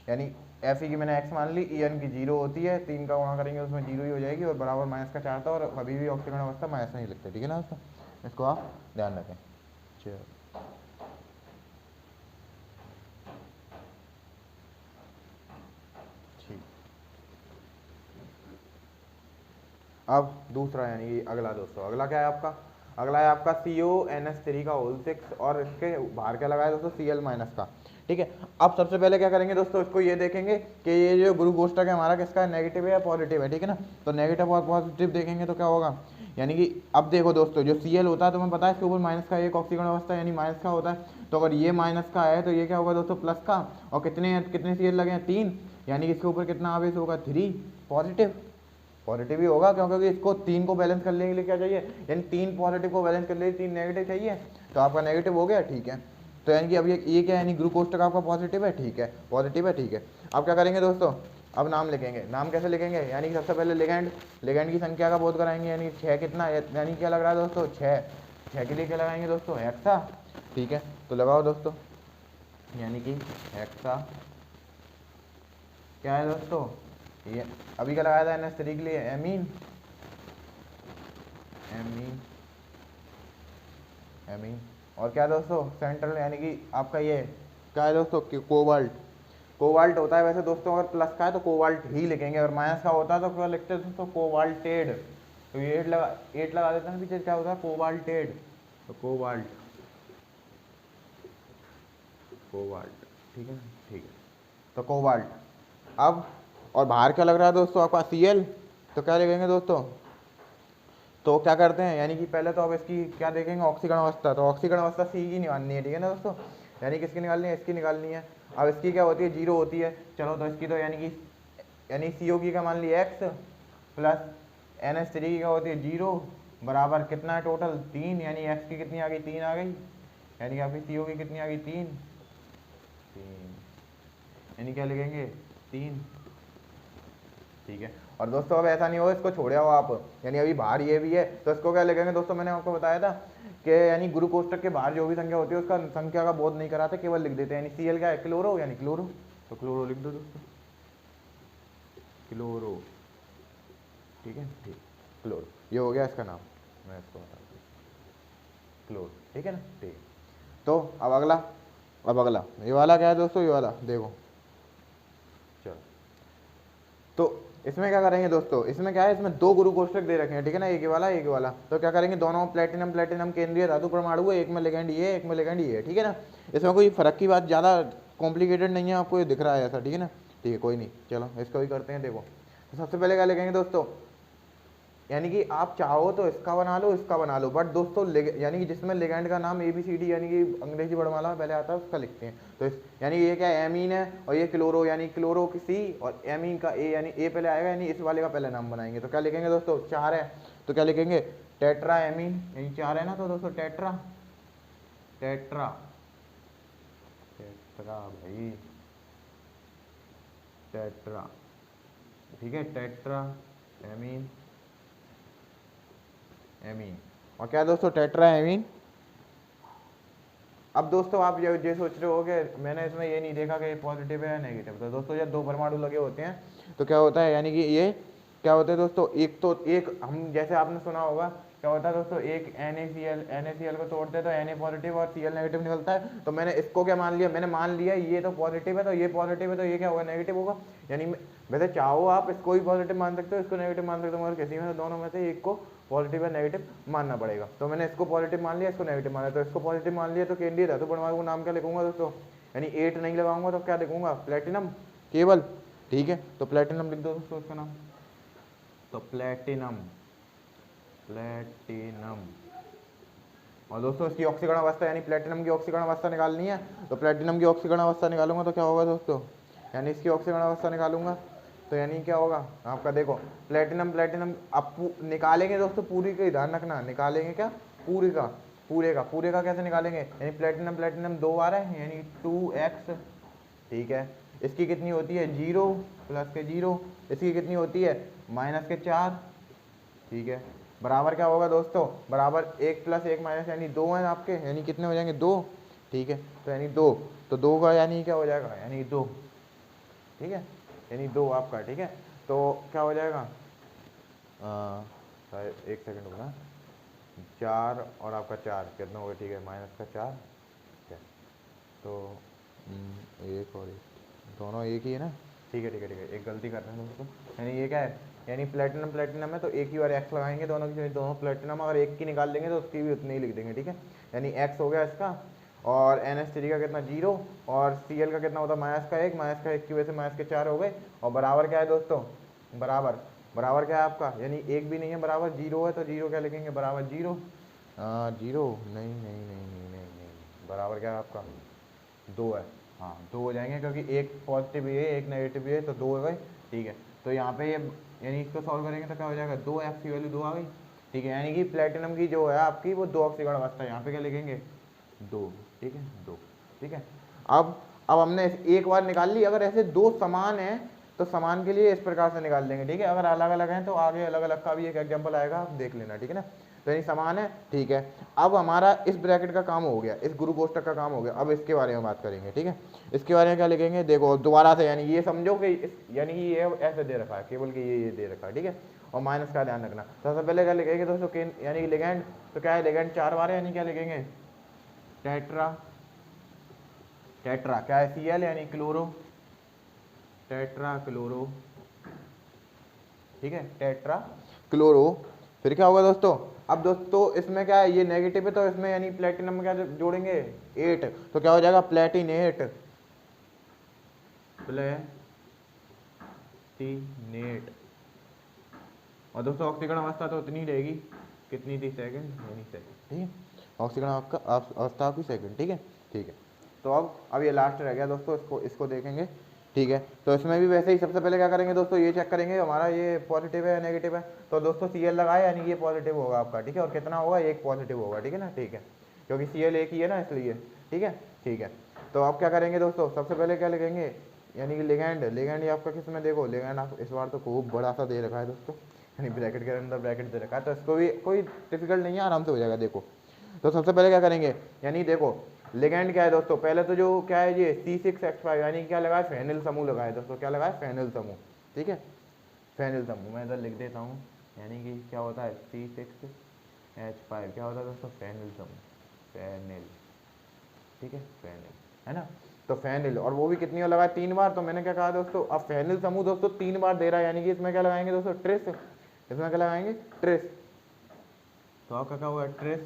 यानी Fe की मैंने x मान ली, En की 0 होती है, 3 का गुणा करेंगे उसमें 0 ही हो जाएगी, और बराबर -4 था, और कभी भी ऑक्सीकरण अवस्था माइनस नहीं लिखते, ठीक है ना दोस्तों, इसको आप ध्यान रखें। चलो ठीक, अब दूसरा यानी कि अगला दोस्तों, अगला क्या है आपका, अगला है आपका CONH3 का होल 6, और इसके बाहर क्या लगा है दोस्तों, Cl- का, ठीक है। अब सबसे पहले क्या करेंगे दोस्तों, इसको ये देखेंगे कि ये जो गुरु कोष्ठक है हमारा किसका है, नेगेटिव है या पॉजिटिव है, ठीक है ना, तो नेगेटिव और पॉजिटिव देखेंगे तो क्या होगा, यानी कि अब देखो दोस्तों जो Cl होता है तुम्हें पता है इसके ऊपर माइनस का एक ऑक्सीकरण अवस्था यानी माइनस का होता है, तो अगर ये माइनस का है तो ये क्या होगा दोस्तों, प्लस का, और कितने कितने Cl लगे हैं, 3, यानी कि इसके ऊपर कितना आवेश होगा, 3, पॉजिटिव, पॉजिटिव ही होगा, क्योंकि इसको 3 को बैलेंस करने के लिए क्या चाहिए, यानी 3 पॉजिटिव को बैलेंस करने के लिए 3 नेगेटिव चाहिए, तो आपका नेगेटिव हो गया, ठीक है। तो यानी कि अब ये क्या है, यानी ग्रुप कोष्ठक आपका पॉजिटिव है, ठीक है, पॉजिटिव है, ठीक है। अब क्या करेंगे दोस्तों, अब नाम लिखेंगे, नाम कैसे लिखेंगे, यानी कि सबसे पहले लिगैंड, लिगैंड की संख्या का बोध कराएंगे, यानी 6 कितना, यानी क्या लग रहा है दोस्तों, 6 के लिए क्या लगाएंगे दोस्तों, हेक्सा, ठीक है, तो लगाओ दोस्तों, यानी कि हेक्सा क्या है दोस्तों, ये अभी क्या लगाया था NH3 के लिए, एमीन, एमीन, एमीन, और क्या दोस्तों सेंट्रल, यानी कि आपका ये क्या है दोस्तों, कोबाल्ट, कोबाल्ट होता है वैसे दोस्तों, अगर प्लस का है तो कोबाल्ट ही लिखेंगे, अगर माइनस का होता है तो क्या लिखते हैं दोस्तों, कोबाल्टेड, तो ये 8 लगा देते हैं पीछे, क्या होता है, कोबाल्टेड, तो कोबाल्ट, कोबाल्ट, ठीक है, ठीक है, तो कोबाल्ट। अब और बाहर क्या लग रहा है दोस्तों आपका Cl, तो क्या लिखेंगे दोस्तों, तो क्या करते हैं, यानी कि पहले तो अब इसकी क्या देखेंगे, ऑक्सीकरण अवस्था, तो ऑक्सीकरण अवस्था C की निकालनी है, ठीक है ना दोस्तों, यानी किसकी निकालनी है, इसकी निकालनी है। अब इसकी क्या होती है, 0 होती है, चलो तो इसकी तो यानी CO की क्या मान ली x, प्लस NH3 की क्या होती है 0, बराबर कितना है टोटल 3, यानी x की कितनी आ गई, 3 आ गई, यानी कि आपकी CO की कितनी आ गई, 3, यानी क्या लिखेंगे, 3, ठीक है। और दोस्तों अब ऐसा नहीं हो इसको छोड़े हो आप, यानी अभी बाहर ये भी है तो इसको क्या लिखेंगे दोस्तों, मैंने आपको बताया था कि यानी गुरु कोष्ठक के बाहर जो भी संख्या होती है उसका संख्या का बोध नहीं कराते, केवल लिख देते हैं, यानी Cl क्या है, क्लोरो, यानी क्लोरो, तो क्लोरो लिख दो दोस्तों, क्लोरो, ठीक है, ठीक, क्लोरो, ये हो गया इसका नाम, मैं इसको बता दूँ, क्लोरो, ठीक है ना, ठीक। तो अब अगला, अब अगला ये वाला क्या है दोस्तों, ये वाला देखो, चलो तो इसमें क्या करेंगे दोस्तों, इसमें क्या है, इसमें 2 गुरु कोष्ठक दे रखे हैं, ठीक है ना, एक ये वाला एक वाला, तो क्या करेंगे, दोनों प्लेटिनम प्लेटिनम केंद्रीय धातु परमाणु है, एक में लिगैंड ये एक में लिगैंड ये, ठीक है ना, इसमें कोई फर्क की बात ज़्यादा कॉम्प्लिकेटेड नहीं है, आपको ये दिख रहा है ऐसा, ठीक है ना, ठीक है, कोई नहीं, चलो इसको भी करते हैं, देखो तो सबसे पहले क्या लिखेंगे दोस्तों, यानी कि आप चाहो तो इसका बना लो इसका बना लो, बट दोस्तों यानी कि जिसमें लिगैंड का नाम ABCD यानी कि अंग्रेजी वर्णमाला पहले आता है उसका लिखते हैं, तो यानी ये क्या है, एमीन है, और ये क्लोरो यानी क्लोरो की C, और एमीन का A यानी A पहले आएगा, यानी इस वाले का पहले नाम बनाएंगे, तो क्या लिखेंगे दोस्तों, 4 है तो क्या लिखेंगे, टेट्रा एमीन, यानी 4 है ना, तो दोस्तों टेट्रा, टेट्रा, टेट्रा भाई, टेट्रा, ठीक है, टेट्रा एमीन एमीन। और क्या दोस्तों, टेट्रा एमीन। अब दोस्तों आप ये सोच रहे हो कि मैंने इसमें ये नहीं देखा कि ये पॉजिटिव है या नेगेटिव। तो दोस्तों जब दो परमाणु लगे होते हैं तो क्या होता है, यानी कि ये क्या होता है दोस्तों, एक तो एक हम जैसे आपने सुना होगा क्या होता है दोस्तों, एक NaCl को तोड़ते हैं तो Na पॉजिटिव और Cl नेगेटिव निकलता है। तो मैंने इसको क्या मान लिया, मैंने मान लिया ये तो पॉजिटिव है, तो ये पॉजिटिव है, तो ये क्या होगा, नेगेटिव होगा। यानी वैसे चाहो आप इसको भी पॉजिटिव मान सकते हो, इसको नेगेटिव मान सकते हो, मगर किसी में दोनों में से एक को पॉजिटिव या नेगेटिव मानना पड़ेगा। तो मैंने इसको पॉजिटिव मान लिया, इसको नेगेटिव मान लिया। तो इसको पॉजिटिव मान लिया तो केंद्रीय धातु परमाणु का नाम क्या लिखूंगा दोस्तों, यानी 8 नहीं लगाऊंगा तो क्या लिखूंगा, प्लेटिनम केवल। ठीक है, तो प्लेटिनम लिख दो दोस्तों इसका नाम, तो प्लेटिनम प्लेटिनम। और दोस्तों इसकी ऑक्सीकरण अवस्था यानी प्लेटिनम की ऑक्सीकरण अवस्था निकालनी है, तो प्लेटिनम की ऑक्सीकरण अवस्था निकालूंगा तो क्या होगा दोस्तों, यानी इसकी ऑक्सीकरण अवस्था निकालूंगा तो यानी क्या होगा आपका, देखो प्लेटिनम आप निकालेंगे दोस्तों, पूरी का ध्यान रखना, निकालेंगे क्या, पूरे का कैसे निकालेंगे, यानी प्लेटिनम 2 आ रहा है यानी 2x। ठीक है, इसकी कितनी होती है 0 प्लस के 0, इसकी कितनी होती है माइनस के 4। ठीक है, बराबर क्या होगा दोस्तों, बराबर 1 प्लस 1 माइनस यानी 2 है आपके, यानी कितने हो जाएंगे 2। ठीक है, तो यानी 2, तो 2 का यानी क्या हो जाएगा, यानी 2। ठीक है, यानी 2 आपका। ठीक है, तो क्या हो जाएगा, शायद 1 सेकंड होगा, 4 और आपका 4 कितना होगा, ठीक है माइनस का 4। ठीक है, तो 1 और 1 दोनों एक ही है ना। ठीक है, एक गलती कर रहे हैं दोस्तों, यानी ये क्या है, यानी प्लेटिनम है तो एक ही बार एक्स लगाएंगे दोनों की, दोनों प्लेटिनम अगर एक की निकाल देंगे तो उसकी भी उतनी ही लिख देंगे। ठीक है, यानी एक्स हो गया इसका, और NH3 का कितना 0, और Cl का कितना होता है माइनस का 1 की वजह से माइनस के 4 हो गए। और बराबर क्या है दोस्तों, बराबर क्या है आपका, यानी एक भी नहीं है, बराबर 0 है, तो 0 क्या लिखेंगे, बराबर 0 0 नहीं, बराबर क्या है आपका 2 है। हाँ 2 हो जाएंगे क्योंकि एक पॉजिटिव भी है एक नेगेटिव भी है, तो 2 हो गए। ठीक है, तो यहाँ पे ये यानी इसको सॉल्व करेंगे तो क्या हो जाएगा, 2x की वैल्यू 2 आ गई। ठीक है, यानी कि प्लेटिनम की जो है आपकी वो 2 ऑक्सीकरण अवस्था है, यहाँ पे क्या लिखेंगे 2। ठीक है 2। ठीक है, अब हमने एक बार निकाल ली, अगर ऐसे दो समान हैं तो समान के लिए इस प्रकार से निकाल लेंगे। ठीक है, अगर अलग अलग हैं तो आगे अलग अलग का भी एक एग्जाम्पल आएगा, आप देख लेना। ठीक है ना, तो यानी समान है। ठीक है, अब हमारा इस ब्रैकेट का काम हो गया, इस गुरु कोष्टक का काम हो गया। अब इसके बारे में बात करेंगे। ठीक है, इसके बारे में क्या लिखेंगे, देखो दोबारा से, यानी ये समझो कि यानी कि ये ऐसे दे रखा है, केवल कि ये दे रखा है। ठीक है, और माइनस का ध्यान रखना। तो सबसे पहले क्या लिखेंगे दोस्तों, यानी कि लिगेंड, तो क्या है लिगेंड 4 बार है, यानी क्या लिखेंगे टेट्रा क्या है Cl यानी क्लोरो, टेट्रा क्लोरो। ठीक है, टेट्रा क्लोरो। फिर क्या होगा दोस्तों, अब दोस्तों इसमें क्या है, ये नेगेटिव है तो इसमें यानी प्लेटिनम में क्या जोड़ेंगे 8, तो क्या हो जाएगा प्लेटिनेट। और दोस्तों ऑक्सीकरण अवस्था तो उतनी रहेगी, कितनी थी, सेकंड यानी सेकंड। ठीक है, ऑक्सीकरण अवस्था आपकी सेकंड। ठीक है, तो अब ये लास्ट रह गया दोस्तों, इसको देखेंगे। ठीक है, तो इसमें भी वैसे ही सबसे पहले क्या करेंगे दोस्तों, ये चेक करेंगे हमारा ये पॉजिटिव है या नेगेटिव है। तो दोस्तों Cl लगाए यानी ये पॉजिटिव होगा आपका। ठीक है, और कितना होगा, एक पॉजिटिव होगा। ठीक है ना, ठीक है, क्योंकि Cl एक ही है ना इसलिए। ठीक है, तो आप क्या करेंगे दोस्तों, सबसे पहले क्या लिखेंगे, यानी कि लिगेंड आपका किस में, देखो लिगेंड आप इस बार तो खूब बड़ा सा दे रखा है दोस्तों, यानी ब्रैकेट के अंदर ब्रैकेट दे रखा है, तो इसको भी कोई डिफिकल्ट नहीं है, आराम से हो जाएगा। देखो तो सबसे पहले क्या करेंगे, यानी देखो लिगेंड क्या है दोस्तों, पहले तो जो क्या है ये C6H5 यानी क्या लगा है, फेनिल समूह लगा है दोस्तों, क्या लगा है, फेनिल समूह। ठीक है, फेनिल समूह मैं इधर लिख देता हूँ, यानी कि क्या होता है C6H5 क्या होता है दोस्तों, फेनिल समूह, फेनिल। ठीक है, फेनिल है ना, तो फेनिल, और वो भी कितनी बार लगा है, 3 बार। तो मैंने क्या कहा दोस्तों, अब फेनिल समूह दोस्तों 3 बार दे रहा है, यानी कि इसमें क्या लगाएंगे दोस्तों, ट्रिस। इसमें क्या लगाएंगे, ट्रिस। तो आपका क्या हुआ, ट्रिस।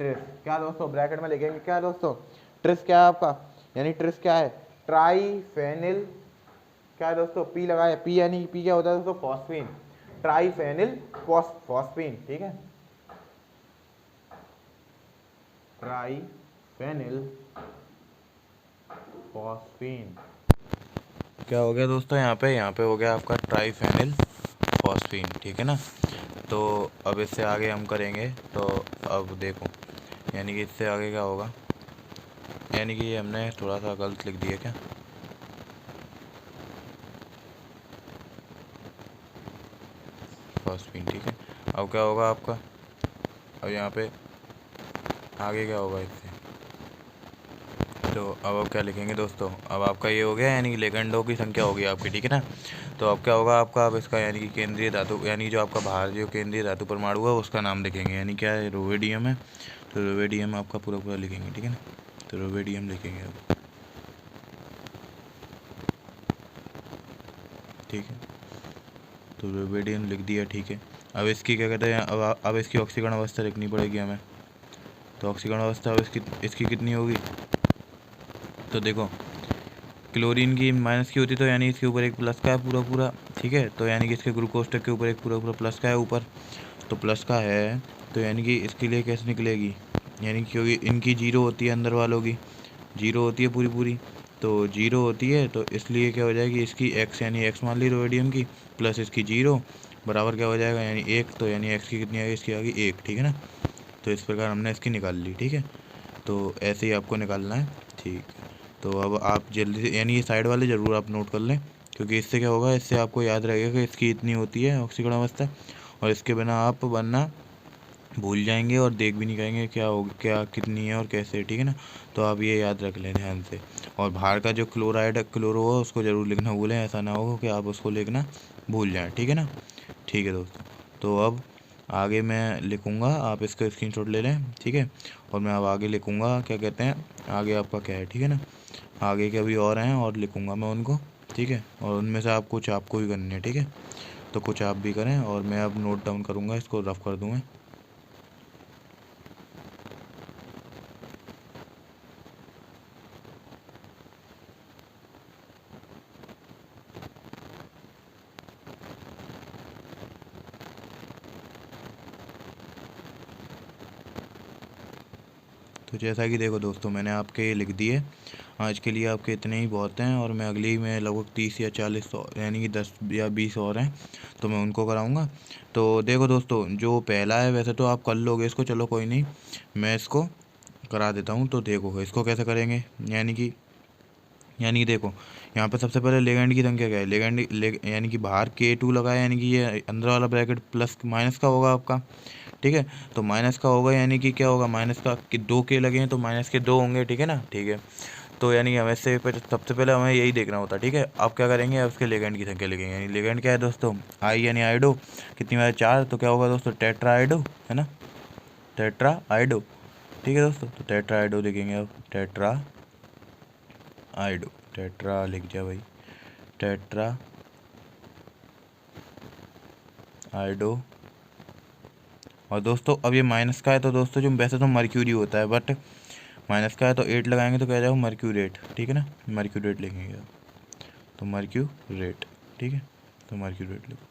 क्या दोस्तों ब्रैकेट में लिखेंगे, क्या दोस्तों ट्रिस क्या है आपका, यानी ट्रिस क्या है, ट्राईफेनिल। क्या है दोस्तों, पी लगाए, पी यानी पी क्या होता है दोस्तों, फॉस्फीन, ट्राईफेनिल फॉस्फीन। ठीक है, ट्राईफेनिल फॉस्फीन। क्या हो गया दोस्तों, यहाँ पे हो गया आपका ट्राईफेनिल फॉस्फीन। ठीक है ना, तो अब इससे आगे हम करेंगे, तो अब देखो यानी कि इससे आगे क्या होगा, यानी कि ये हमने थोड़ा सा गलत लिख दिया क्या, फॉस्फीन, ठीक है। अब क्या होगा आपका, अब यहाँ पे आगे क्या होगा इससे, तो अब क्या लिखेंगे दोस्तों, अब आपका ये हो गया यानी कि लिगेंडों की संख्या होगी आपकी, ठीक है ना। तो अब क्या होगा आपका, अब इसका यानी कि केंद्रीय धातु यानी जो आपका बाहर जो केंद्रीय धातु परमाणु है उसका नाम लिखेंगे, यानी क्या है, रोवेडियम है। तो रोवेडियम आपका पूरा पूरा लिखेंगे, ठीक है ना। तो रोवेडियम लिखेंगे अब, ठीक है। तो रोवेडियम लिख दिया, ठीक है। अब इसकी क्या कहते हैं, अब इसकी ऑक्सीकरण अवस्था लिखनी पड़ेगी हमें। तो ऑक्सीकरण अवस्था अब इसकी कितनी होगी, तो देखो क्लोरीन की माइनस की होती तो यानी इसके ऊपर एक प्लस का है पूरा पूरा, ठीक है। तो यानी कि इसके ग्रुप कोष्टक के ऊपर एक पूरा पूरा प्लस का है ऊपर, तो प्लस का है, तो यानी कि इसके लिए कैसे निकलेगी, यानी क्योंकि इनकी जीरो होती है, अंदर वालों की जीरो होती है पूरी पूरी, तो जीरो होती है, तो इसलिए क्या हो जाएगी, इसकी एक्स यानी एक्स मान ली रोडियम की, प्लस इसकी जीरो बराबर क्या हो जाएगा, यानी एक, तो यानी एक्स की कितनी आएगी, इसकी आ गई एक, ठीक है ना। तो इस प्रकार हमने इसकी निकाल ली, ठीक है। तो ऐसे ही आपको निकालना है, ठीक है। तो अब आप जल्दी से यानी ये साइड वाले ज़रूर आप नोट कर लें, क्योंकि इससे क्या होगा, इससे आपको याद रहेगा कि इसकी इतनी होती है ऑक्सीकरण अवस्था, और इसके बिना आप वरना भूल जाएंगे और देख भी नहीं पाएंगे क्या हो क्या कितनी है और कैसे, ठीक है ना। तो आप ये याद रख लें ध्यान से। और बाहर का जो क्लोराइड क्लोरो हो उसको ज़रूर लिखना भूलें, ऐसा ना हो कि आप उसको लिखना भूल जाएँ, ठीक है ना। ठीक है दोस्तों, तो अब आगे मैं लिखूँगा, आप इसका स्क्रीनशॉट ले लें, ठीक है। और मैं अब आगे लिखूँगा, क्या कहते हैं, आगे आपका क्या है, ठीक है ना। आगे के भी और हैं और लिखूँगा मैं उनको, ठीक है। और उनमें से आप कुछ आपको भी करने हैं, ठीक है। तो कुछ आप भी करें और मैं अब नोट डाउन करूँगा, इसको रफ कर दूँगा। तो जैसा कि देखो दोस्तों, मैंने आपके ये लिख दिए, आज के लिए आपके इतने ही बहुत हैं, और मैं अगली में लगभग 30 या 40 और यानी कि 10 या 20 और हैं, तो मैं उनको कराऊंगा। तो देखो दोस्तों, जो पहला है वैसे तो आप कर लोगे इसको, चलो कोई नहीं, मैं इसको करा देता हूँ। तो देखो इसको कैसे करेंगे, यानी कि देखो, यहाँ पे सबसे पहले लेगेंड की संख्या क्या है, यानी कि बाहर K2 लगा है, यानी कि ये अंदर वाला ब्रैकेट प्लस माइनस का होगा आपका, ठीक है। तो माइनस का होगा, यानी कि क्या होगा, माइनस का कि 2 K लगे हैं तो माइनस के 2 होंगे, ठीक है ना, ठीक है। तो यानी हमें से सबसे पहले हमें यही देखना होता है, ठीक है। आप क्या करेंगे, अब उसके लेगेंड की संख्या लिखेंगे, यानी लेगेंड क्या है दोस्तों, आई यानी आइडो, कितनी बार 4, तो क्या होगा दोस्तों, टेट्रा आइडो, है ना, टेट्रा आइडो, ठीक है दोस्तों। तो टेट्रा आइडो लिखेंगे, अब टेट्रा आइडो, टेट्रा लिख दिया भाई, टेट्रा आइडो। और दोस्तों अब ये माइनस का है, तो दोस्तों जो वैसे तो मर्क्यूरी होता है, बट माइनस का है तो 8 लगाएंगे तो क्या जाएगा, मर्क्यूरेट, ठीक है ना, मर्क्यूरेट लिखेंगे आप, तो मर्क्यूरेट, ठीक है। तो मर्क्यूरेट लिखो,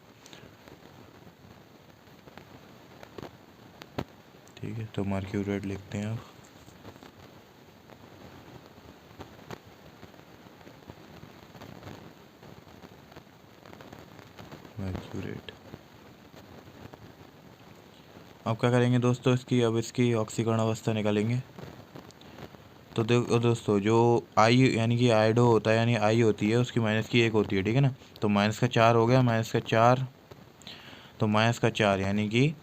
ठीक है। तो मर्क्यूरेट लिखते हैं आप, मर्क्यूरेट। अब क्या करेंगे दोस्तों, अब इसकी ऑक्सीकरण अवस्था निकालेंगे। तो देखो दोस्तों, जो आई यानी कि आइडो होता है, यानी आई होती है उसकी माइनस की 1 होती है, ठीक है ना। तो माइनस का 4 हो गया, माइनस का 4, तो माइनस का 4 यानी कि,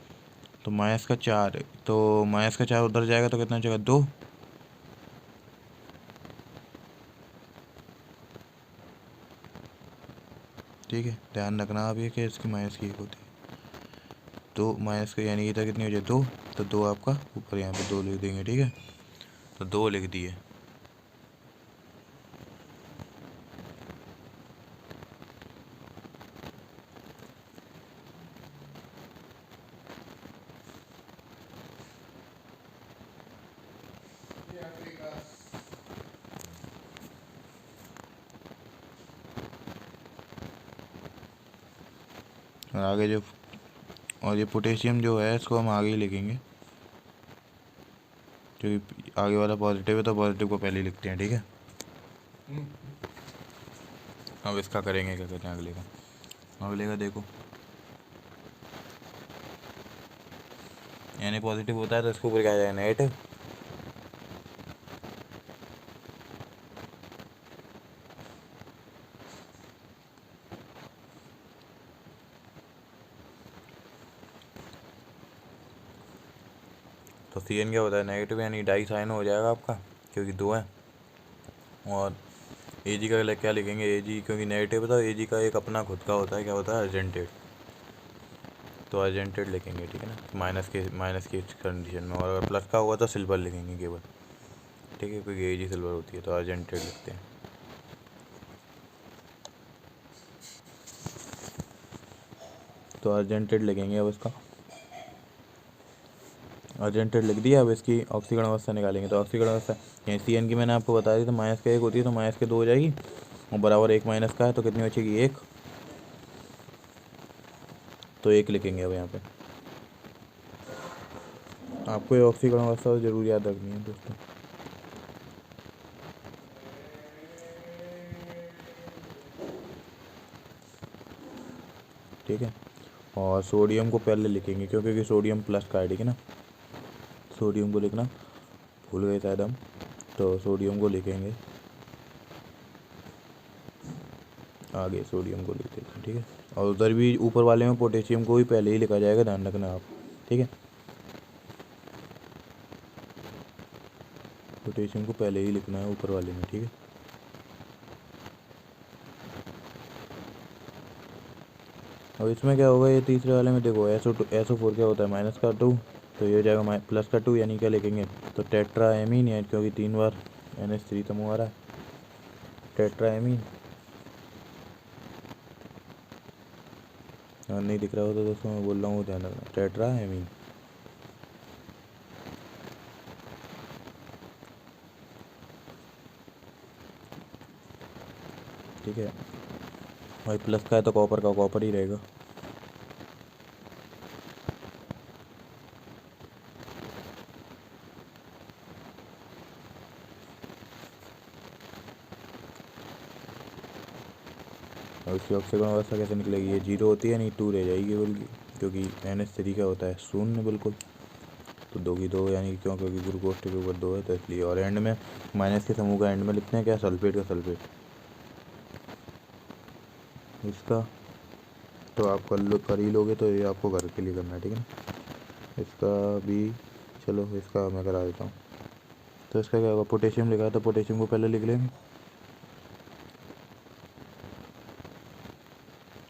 तो माइनस का 4, तो माइनस का 4 उधर जाएगा तो कितना जाएगा, 2, ठीक है। ध्यान रखना आप ये कि इसकी माइनस की 1 होती है, तो माइनस का यानी कि इधर कितनी हो जाए, 2, तो 2 आपका ऊपर यहाँ पे 2 लिख देंगे, ठीक है। तो 2 लिख दिए। और आगे जो, और ये पोटेशियम जो है इसको हम आगे ही लिखेंगे, क्योंकि आगे वाला पॉजिटिव है तो पॉजिटिव को पहले ही लिखते हैं, ठीक है। अब इसका करेंगे, क्या कहते हैं, अगले का देखो, यानी पॉजिटिव होता है तो इसके ऊपर क्या आ जाएगा, नेगेटिव, तो Cn क्या होता है नेगेटिव, यानी डाई साइन हो जाएगा आपका, क्योंकि 2 है। और Ag का क्या लिखेंगे, Ag क्योंकि नेगेटिव है तो Ag का एक अपना खुद का होता है, क्या होता है अर्जेंटेड, तो अर्जेंटेड लिखेंगे, ठीक है ना, माइनस की कंडीशन में। और अगर प्लस का हुआ तो सिल्वर लिखेंगे केवल, ठीक है, क्योंकि Ag सिल्वर होती है तो अर्जेंटेड लिखते हैं। तो अर्जेंटेड लिखेंगे। अब इसका अर्जेंटेड लिख दिया। अब इसकी ऑक्सीकरण अवस्था निकालेंगे। तो ऑक्सीकरण अवस्था यहाँ Cn की मैंने आपको बता दी, तो माइनस का 1 होती है, तो माइनस के 2 हो जाएगी, और बराबर 1 माइनस का है तो कितनी बचेगी 1, तो 1 लिखेंगे। अब यहाँ पे आपको ये ऑक्सीकरण अवस्था तो जरूर याद रखनी है दोस्तों। ठीक है, और सोडियम को पहले लिखेंगे क्योंकि सोडियम प्लस का है, ठीक है ना, सोडियम को लिखना भूल गए शायद हम, तो सोडियम को लिखेंगे आगे, सोडियम को लिख देते हैं, ठीक है। और उधर भी ऊपर वाले में पोटेशियम को भी पहले ही लिखा जाएगा, ध्यान रखना आप, ठीक है, पोटेशियम को पहले ही लिखना है ऊपर वाले में, ठीक है। अब इसमें क्या होगा, ये तीसरे वाले में देखो SO4 क्या होता है माइनस का 2, तो ये हो जाएगा प्लस का 2, यानी क्या लिखेंगे, तो टेट्रा एमीन है, क्योंकि 3 बार NH3 तो मुँह आ रहा है, टेट्रा एमीन। और नहीं दिख रहा हो तो दोस्तों मैं बोल रहा हूँ, ध्यान रखना, टेट्रा एमीन। ठीक है भाई, प्लस का है तो कॉपर का कॉपर ही रहेगा। और इसकी ऑक्सीजन अवस्था कैसे निकलेगी, ये 0 होती है, नहीं 2 रह जाएगी बल्कि, क्योंकि NH3 का होता है शून्य बिल्कुल, तो 2 की 2 यानी क्यों, क्योंकि गुरु कोष्ठक के ऊपर 2 है तो इसलिए। और एंड में माइनस के समूह का एंड में लिखते हैं क्या, सल्फेट का सल्फेट। इसका तो आप कर ही लोगे, तो ये आपको घर के लिए करना है, ठीक है ना। इसका भी चलो, इसका मैं करा देता हूँ। तो इसका क्या होगा, पोटेशियम लिखा है तो पोटेशियम को पहले लिख लेंगे।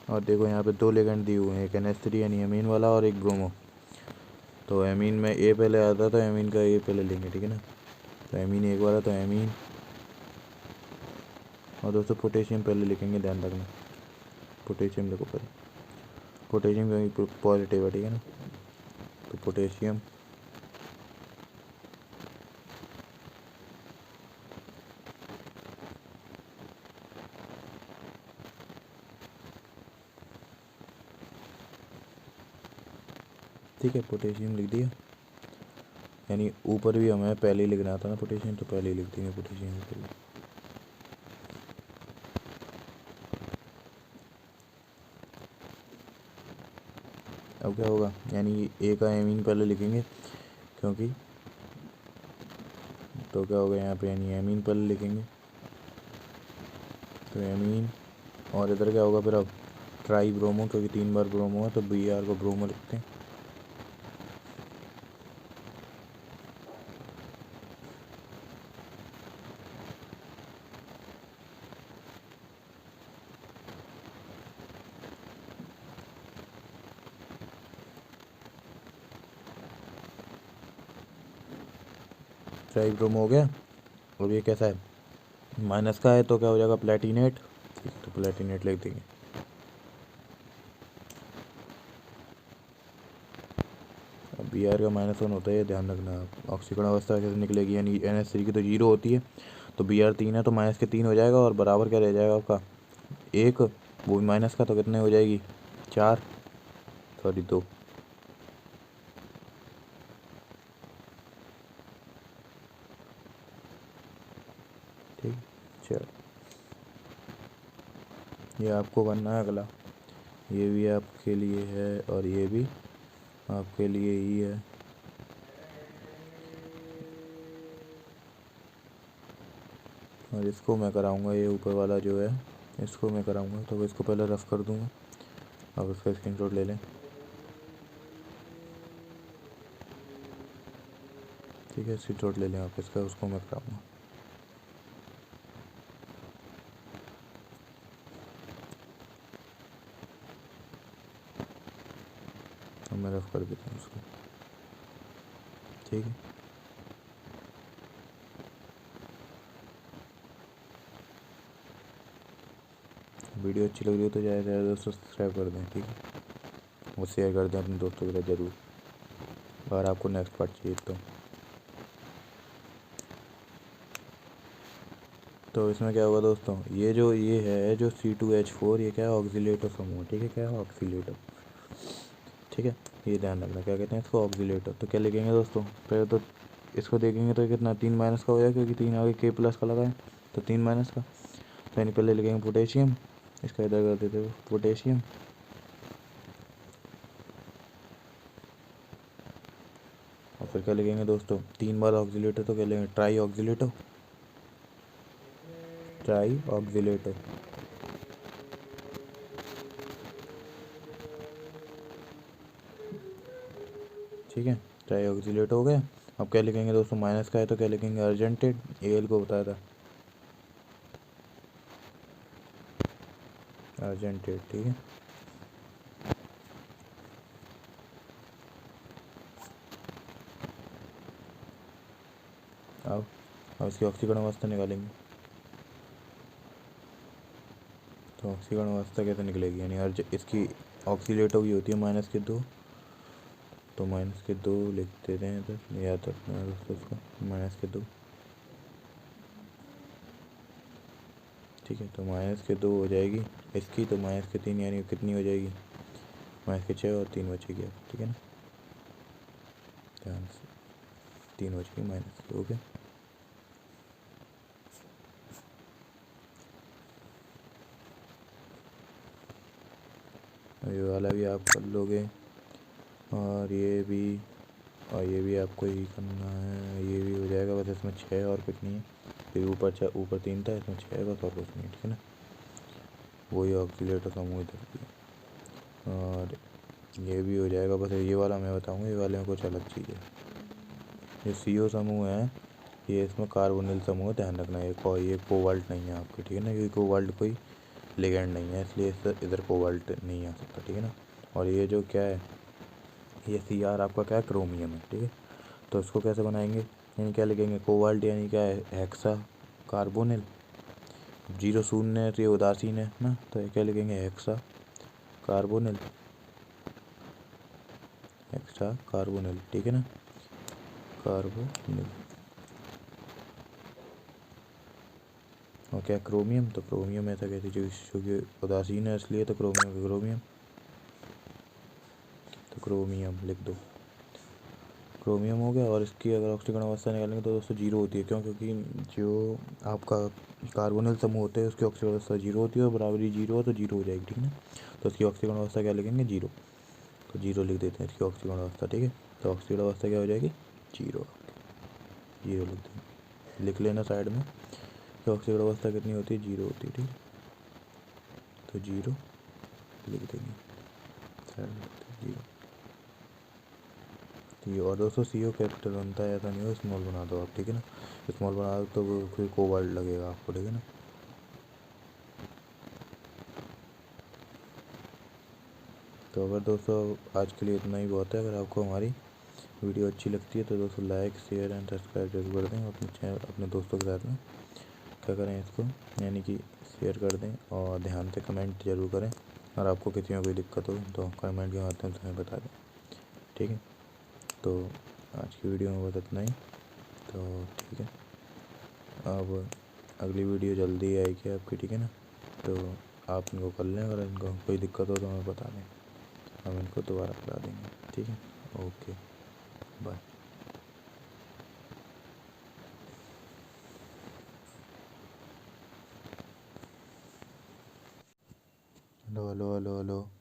और देखो यहाँ पे 2 लिगेंड दिए हुए हैं, एक NH3 यानी एमीन वाला और एक ब्रोमो। तो एमीन में ए पहले आता है तो एमीन का ए पहले लेंगे, ठीक है ना। तो एमीन एक वाला तो एमीन, और दोस्तों पोटेशियम पहले लिखेंगे, ध्यान रखना, पोटेशियम लिखो पहले, पोटेशियम क्योंकि पॉजिटिव है, ठीक है ना, तो पोटेशियम। ठीक है, पोटेशियम लिख दिया, यानी ऊपर भी हमें पहले ही लिखना था ना पोटेशियम, तो पहले ही लिख देंगे पोटेशियम पहले। अब क्या होगा, यानी ए का एमीन पहले लिखेंगे क्योंकि, तो क्या होगा यहाँ पे, यानी एमीन पहले लिखेंगे, तो एमीन। और इधर क्या होगा फिर, अब ट्राई ब्रोमो, क्योंकि 3 बार ब्रोमो है तो Br को ब्रोमो लिखते हैं। ट्राई ब्रोमो हो गया। और ये कैसा है, माइनस का है तो क्या हो जाएगा, प्लेटिनेट, तो प्लेटिनेट लिख देंगे। अब Br का -1 होता है, ये ध्यान रखना आप। ऑक्सीकरण अवस्था कैसे निकलेगी, यानी NH3 की तो 0 होती है, तो Br 3 है तो माइनस के 3 हो जाएगा, और बराबर क्या रह जाएगा आपका 1, वो भी माइनस का, तो कितने हो जाएगी 4, सॉरी 2। ठीक, चलो ये आपको करना है अगला, ये भी आपके लिए है और ये भी आपके लिए ही है। और इसको मैं कराऊंगा, ये ऊपर वाला जो है इसको मैं कराऊंगा, तो इसको पहले रफ कर दूंगा। अब इसका स्क्रीनशॉट ले लें। ठीक है, स्क्रीनशॉट ले लें आप इसका, उसको मैं कराऊँगा। तो मैं रफ कर देता हूँ उसको, ठीक है। वीडियो अच्छी लग रही हो तो ज़्यादा से ज़्यादा दोस्तों सब्सक्राइब कर दें, ठीक है, और शेयर कर दें अपने दोस्तों के साथ ज़रूर, अगर आपको नेक्स्ट पार्ट चाहिए तो इसमें क्या होगा दोस्तों, ये है जो C2H4, ये क्या है, ऑक्सीलेटर समूह, ठीक है, क्या है, ऑक्सीलेटर, ठीक है। ये ध्यान रखना, क्या कहते हैं इसको, ऑक्सीलेटर। तो क्या लिखेंगे दोस्तों, पहले तो इसको देखेंगे तो कितना 3 माइनस का हो जाएगा, क्योंकि 3 आगे K प्लस का लगा है, तो 3 माइनस का। तो यानी पहले लिखेंगे पोटेशियम, इसका इधर कर देते हो पोटेशियम, और फिर क्या लिखेंगे दोस्तों, 3 बार ऑक्सीलेटर, तो क्या लिखेंगे, ट्राई ऑक्सीलेटर, ट्राई ऑक्सीलेटर, ठीक है, ट्राई ऑक्सीलेटर हो गया। अब क्या लिखेंगे दोस्तों, माइनस का है तो क्या लिखेंगे, अर्जेंटेड, Al को बताया था, अर्जेंटेड, ठीक है। अब इसकी ऑक्सीकरण अवस्था निकालेंगे, तो ऑक्सीकरण अवस्था कैसे निकलेगी, यानी इसकी ऑक्सीलेटर की होती है -2, तो -2 लिख देते हैं इधर, याद रखना है दोस्तों इसको, -2, ठीक है। तो -2 हो जाएगी इसकी, तो -3, यानी कितनी हो जाएगी, -6 और 3 बचेगी अब, ठीक है ना, ध्यान से 3 बचेगी -की, ओके। ये वाला भी आप कर लोगे, और ये भी आपको ही करना है, ये भी हो जाएगा, बस इसमें 6 और कुछ नहीं है, फिर ऊपर 3 था, इसमें 6 है बस, और कुछ नहीं, ठीक है ना, वही ऑक्सीलेटर समूह इधर भी, और ये भी हो जाएगा। बस ये वाला मैं बताऊँगा, ये वाले में कुछ अलग चीज़ है, ये CO समूह है, ये इसमें कार्बोनिल समूह, ध्यान रखना, ये कोबाल्ट नहीं है आपके, ठीक है ना, क्योंकि कोबाल्ट कोई लिगेंड नहीं है, इसलिए इधर कोबाल्ट नहीं आ सकता, ठीक है ना। और ये जो क्या है, ये Cr आपका क्या है, क्रोमियम है, ठीक है। तो इसको कैसे बनाएंगे, यानी क्या लिखेंगे, कोबाल्ट यानी क्या है, हेक्सा कार्बोनिल, 0 शून्य है तो ये उदासीन है ना, तो ये क्या लिखेंगे, हेक्सा कार्बोनिल, हेक्सा कार्बोनिल, ठीक है ना, कार्बोनिल। और क्या क्रोमियम, तो क्रोमियम ऐसा कहते जो कि उदासीन है, इसलिए तो क्रोमियम, तो क्रोमियम लिख दो, क्रोमियम हो गया। और इसकी अगर ऑक्सीकरण अवस्था निकालेंगे तो दोस्तों 0 होती है, क्यों, क्योंकि जो आपका कार्बोनिल समूह होते हैं उसकी ऑक्सीकरण अवस्था 0 होती है, और बराबरी 0 हो तो 0 हो जाएगी, ठीक है ना। तो इसकी ऑक्सीकरण अवस्था क्या लिखेंगे, 0, तो 0 लिख देते हैं इसकी ऑक्सीकरण अवस्था, ठीक है। तो ऑक्सीकरण अवस्था क्या हो जाएगी, 0, 0 लिख देंगे, लिख लेना साइड में, तो ऑक्सीकरण अवस्था कितनी होती है, 0 होती है, ठीक है, तो 0 लिख देंगे साइड में, 0। ये और दोस्तों CO कैपिटल बनता है, ऐसा नहीं हो, स्मॉल बना दो आप, ठीक है ना, स्मॉल बना दो तो फिर कोबाल्ट लगेगा आपको, ठीक है ना। तो अगर दोस्तों आज के लिए इतना ही बहुत है, अगर आपको हमारी वीडियो अच्छी लगती है तो दोस्तों लाइक शेयर एंड सब्सक्राइब जरूर कर दें, अपने चैनल अपने दोस्तों के साथ में क्या करें इसको, यानी कि शेयर कर दें, और ध्यान से कमेंट जरूर करें, और आपको किसी में कोई दिक्कत हो तो कमेंट के माध्यम से हमें बता दें, ठीक है। तो आज की वीडियो में बस इतना ही, तो ठीक है, अब अगली वीडियो जल्दी आएगी आपकी, ठीक है ना, तो आप इनको कर लें, अगर इनको कोई दिक्कत हो तो हमें बता दें, हम इनको दोबारा करा देंगे, ठीक है, okay, bye. Hello hello hello hello.